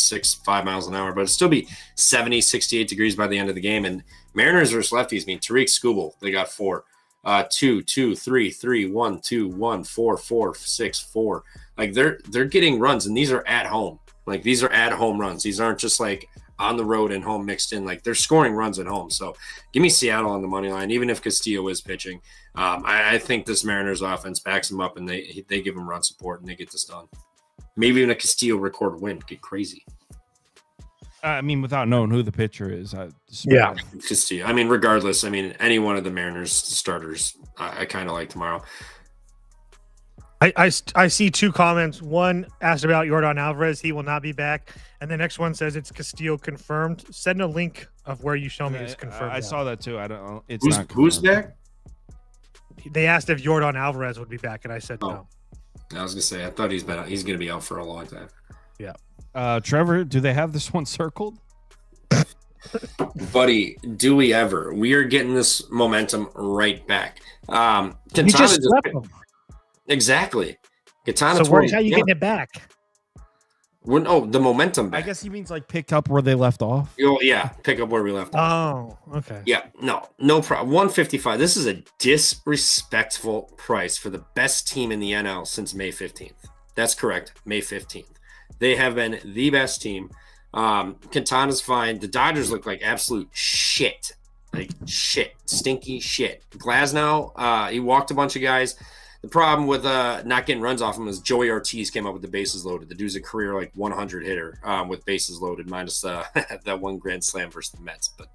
5 miles an hour. But it'll still be 70, 68 degrees by the end of the game. And Mariners versus lefties, I mean, Tariq Skubal, they got 4. 2, 2, 3, 3, 1, 2, 1, 4, 4, 6, 4. Like they're getting runs, and these are at home. Like these are at home runs. These aren't just like on the road and home mixed in. Like they're scoring runs at home. So give me Seattle on the money line, even if Castillo is pitching. I think this Mariners offense backs them up, and they give them run support, and they get this done. Maybe even a Castillo record win. Get crazy. I mean, without knowing who the pitcher is, Yeah. I mean, regardless, I mean, any one of the Mariners starters, I kind of like tomorrow. I see two comments. One asked about Yordan Alvarez. He will not be back. And the next one says it's Castillo confirmed. Send a link of where you show me it's confirmed. I saw that too. I don't know. It's Who's, not who's back? They asked if Yordan Alvarez would be back, and I said no. I was gonna say I thought he's gonna be out for a long time. Yeah. Trevor, do they have this one circled? Buddy, do we ever? We are getting this momentum right back. You Quintana just swept them. exactly. Quintana So how are you getting it back? The momentum I back. guess he means like pick up where they left off. Oh, yeah, pick up where we left off. Oh, okay. Yeah, no problem. 155. This is a disrespectful price for the best team in the NL since May 15th. That's correct, May 15th. They have been the best team. Quintana's fine. The Dodgers look like absolute shit. Like shit. Stinky shit. Glasnow, he walked a bunch of guys. The problem with not getting runs off him is Joey Ortiz came up with the bases loaded. The dude's a career like 100 hitter with bases loaded, minus that one grand slam versus the Mets. But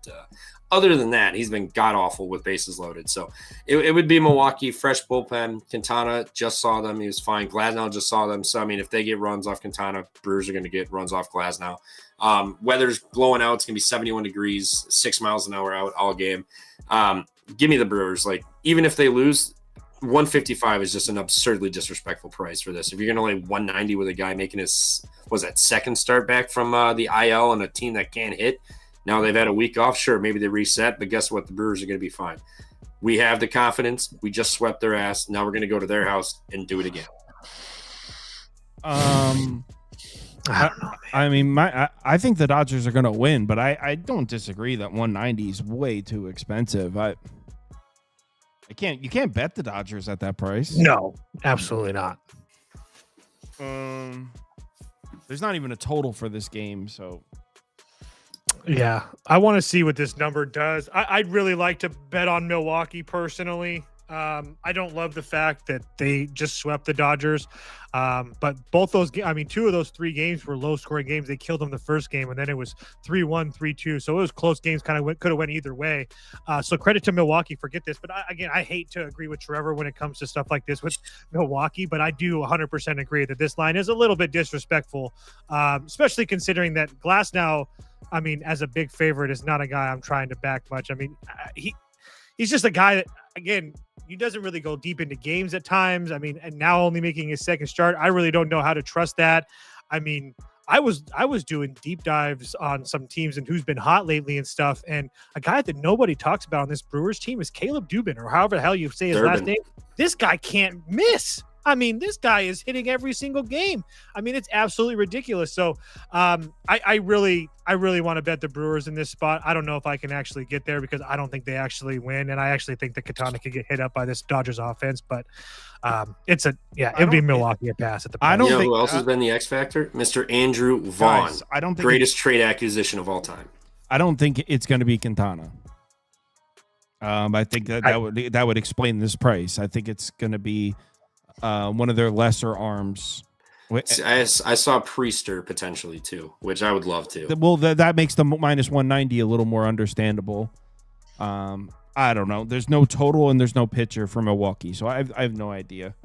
other than that, he's been god awful with bases loaded. So it would be Milwaukee, fresh bullpen. Quintana just saw them. He was fine. Glasnow just saw them. So, I mean, if they get runs off Quintana, Brewers are going to get runs off Glasnow. Weather's blowing out. It's going to be 71 degrees, 6 miles an hour out all game. Give me the Brewers. Like, even if they lose, 155 is just an absurdly disrespectful price for this. If you're going to lay 190 with a guy making his, second start back from the IL and a team that can't hit, now they've had a week off. Sure, maybe they reset, but guess what? The Brewers are going to be fine. We have the confidence. We just swept their ass. Now we're going to go to their house and do it again. I don't know. I mean, I think the Dodgers are going to win, but I don't disagree that 190 is way too expensive. You can't bet the Dodgers at that price. No, absolutely not. There's not even a total for this game, so Yeah, I want to see what this number does. I'd really like to bet on Milwaukee personally. I don't love the fact that they just swept the Dodgers. But both those, two of those 3 games were low scoring games. They killed them the first game, and then it was 3-1, 3-2. So it was close games, kind of could have went either way. So credit to Milwaukee for this. But I hate to agree with Trevor when it comes to stuff like this with Milwaukee, but I do 100% agree that this line is a little bit disrespectful, especially considering that Glasnow, as a big favorite, is not a guy I'm trying to back much. He's just a guy that, again, he doesn't really go deep into games at times. And now only making his second start, I really don't know how to trust that. I was doing deep dives on some teams and who's been hot lately and stuff. And a guy that nobody talks about on this Brewers team is Caleb Dubin, or however the hell you say his last name. This guy can't miss. This guy is hitting every single game. It's absolutely ridiculous. So I really want to bet the Brewers in this spot. I don't know if I can actually get there because I don't think they actually win. And I actually think that Quintana could get hit up by this Dodgers offense. But it would be Milwaukee a pass at the price. I don't think who else has been the X factor? Mr. Andrew Vaughn. Guys, I don't think greatest trade acquisition of all time. I don't think it's going to be Quintana. I think that would explain this price. I think it's going to be one of their lesser arms. I saw Priester potentially too, which I would love to. Well, that makes the minus 190 a little more understandable. I don't know. There's no total and there's no pitcher for Milwaukee, so I have no idea.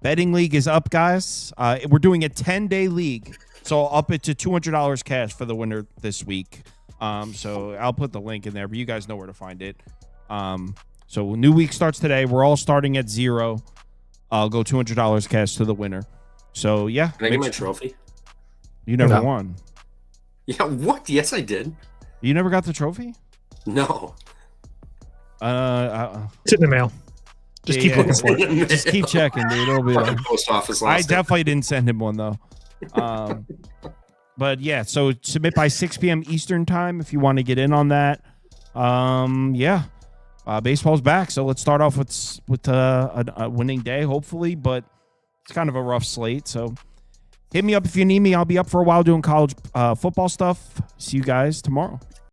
Betting league is up, guys. We're doing a 10-day league, so I'll up it to $200 cash for the winner this week. So I'll put the link in there, but you guys know where to find it. So new week starts today. We're all starting at 0. I'll go $200 cash to the winner. So yeah. Can I get my trophy? You never won. Yeah, what? Yes, I did. You never got the trophy? No. It's in the mail. Just keep looking for it. Just keep checking, dude. It'll be there. Post office. I definitely didn't send him one though. But yeah, so submit by 6 p.m. Eastern time if you want to get in on that. Baseball's back, so let's start off with a winning day, hopefully. But it's kind of a rough slate, so hit me up if you need me. I'll be up for a while doing college football stuff. See you guys tomorrow.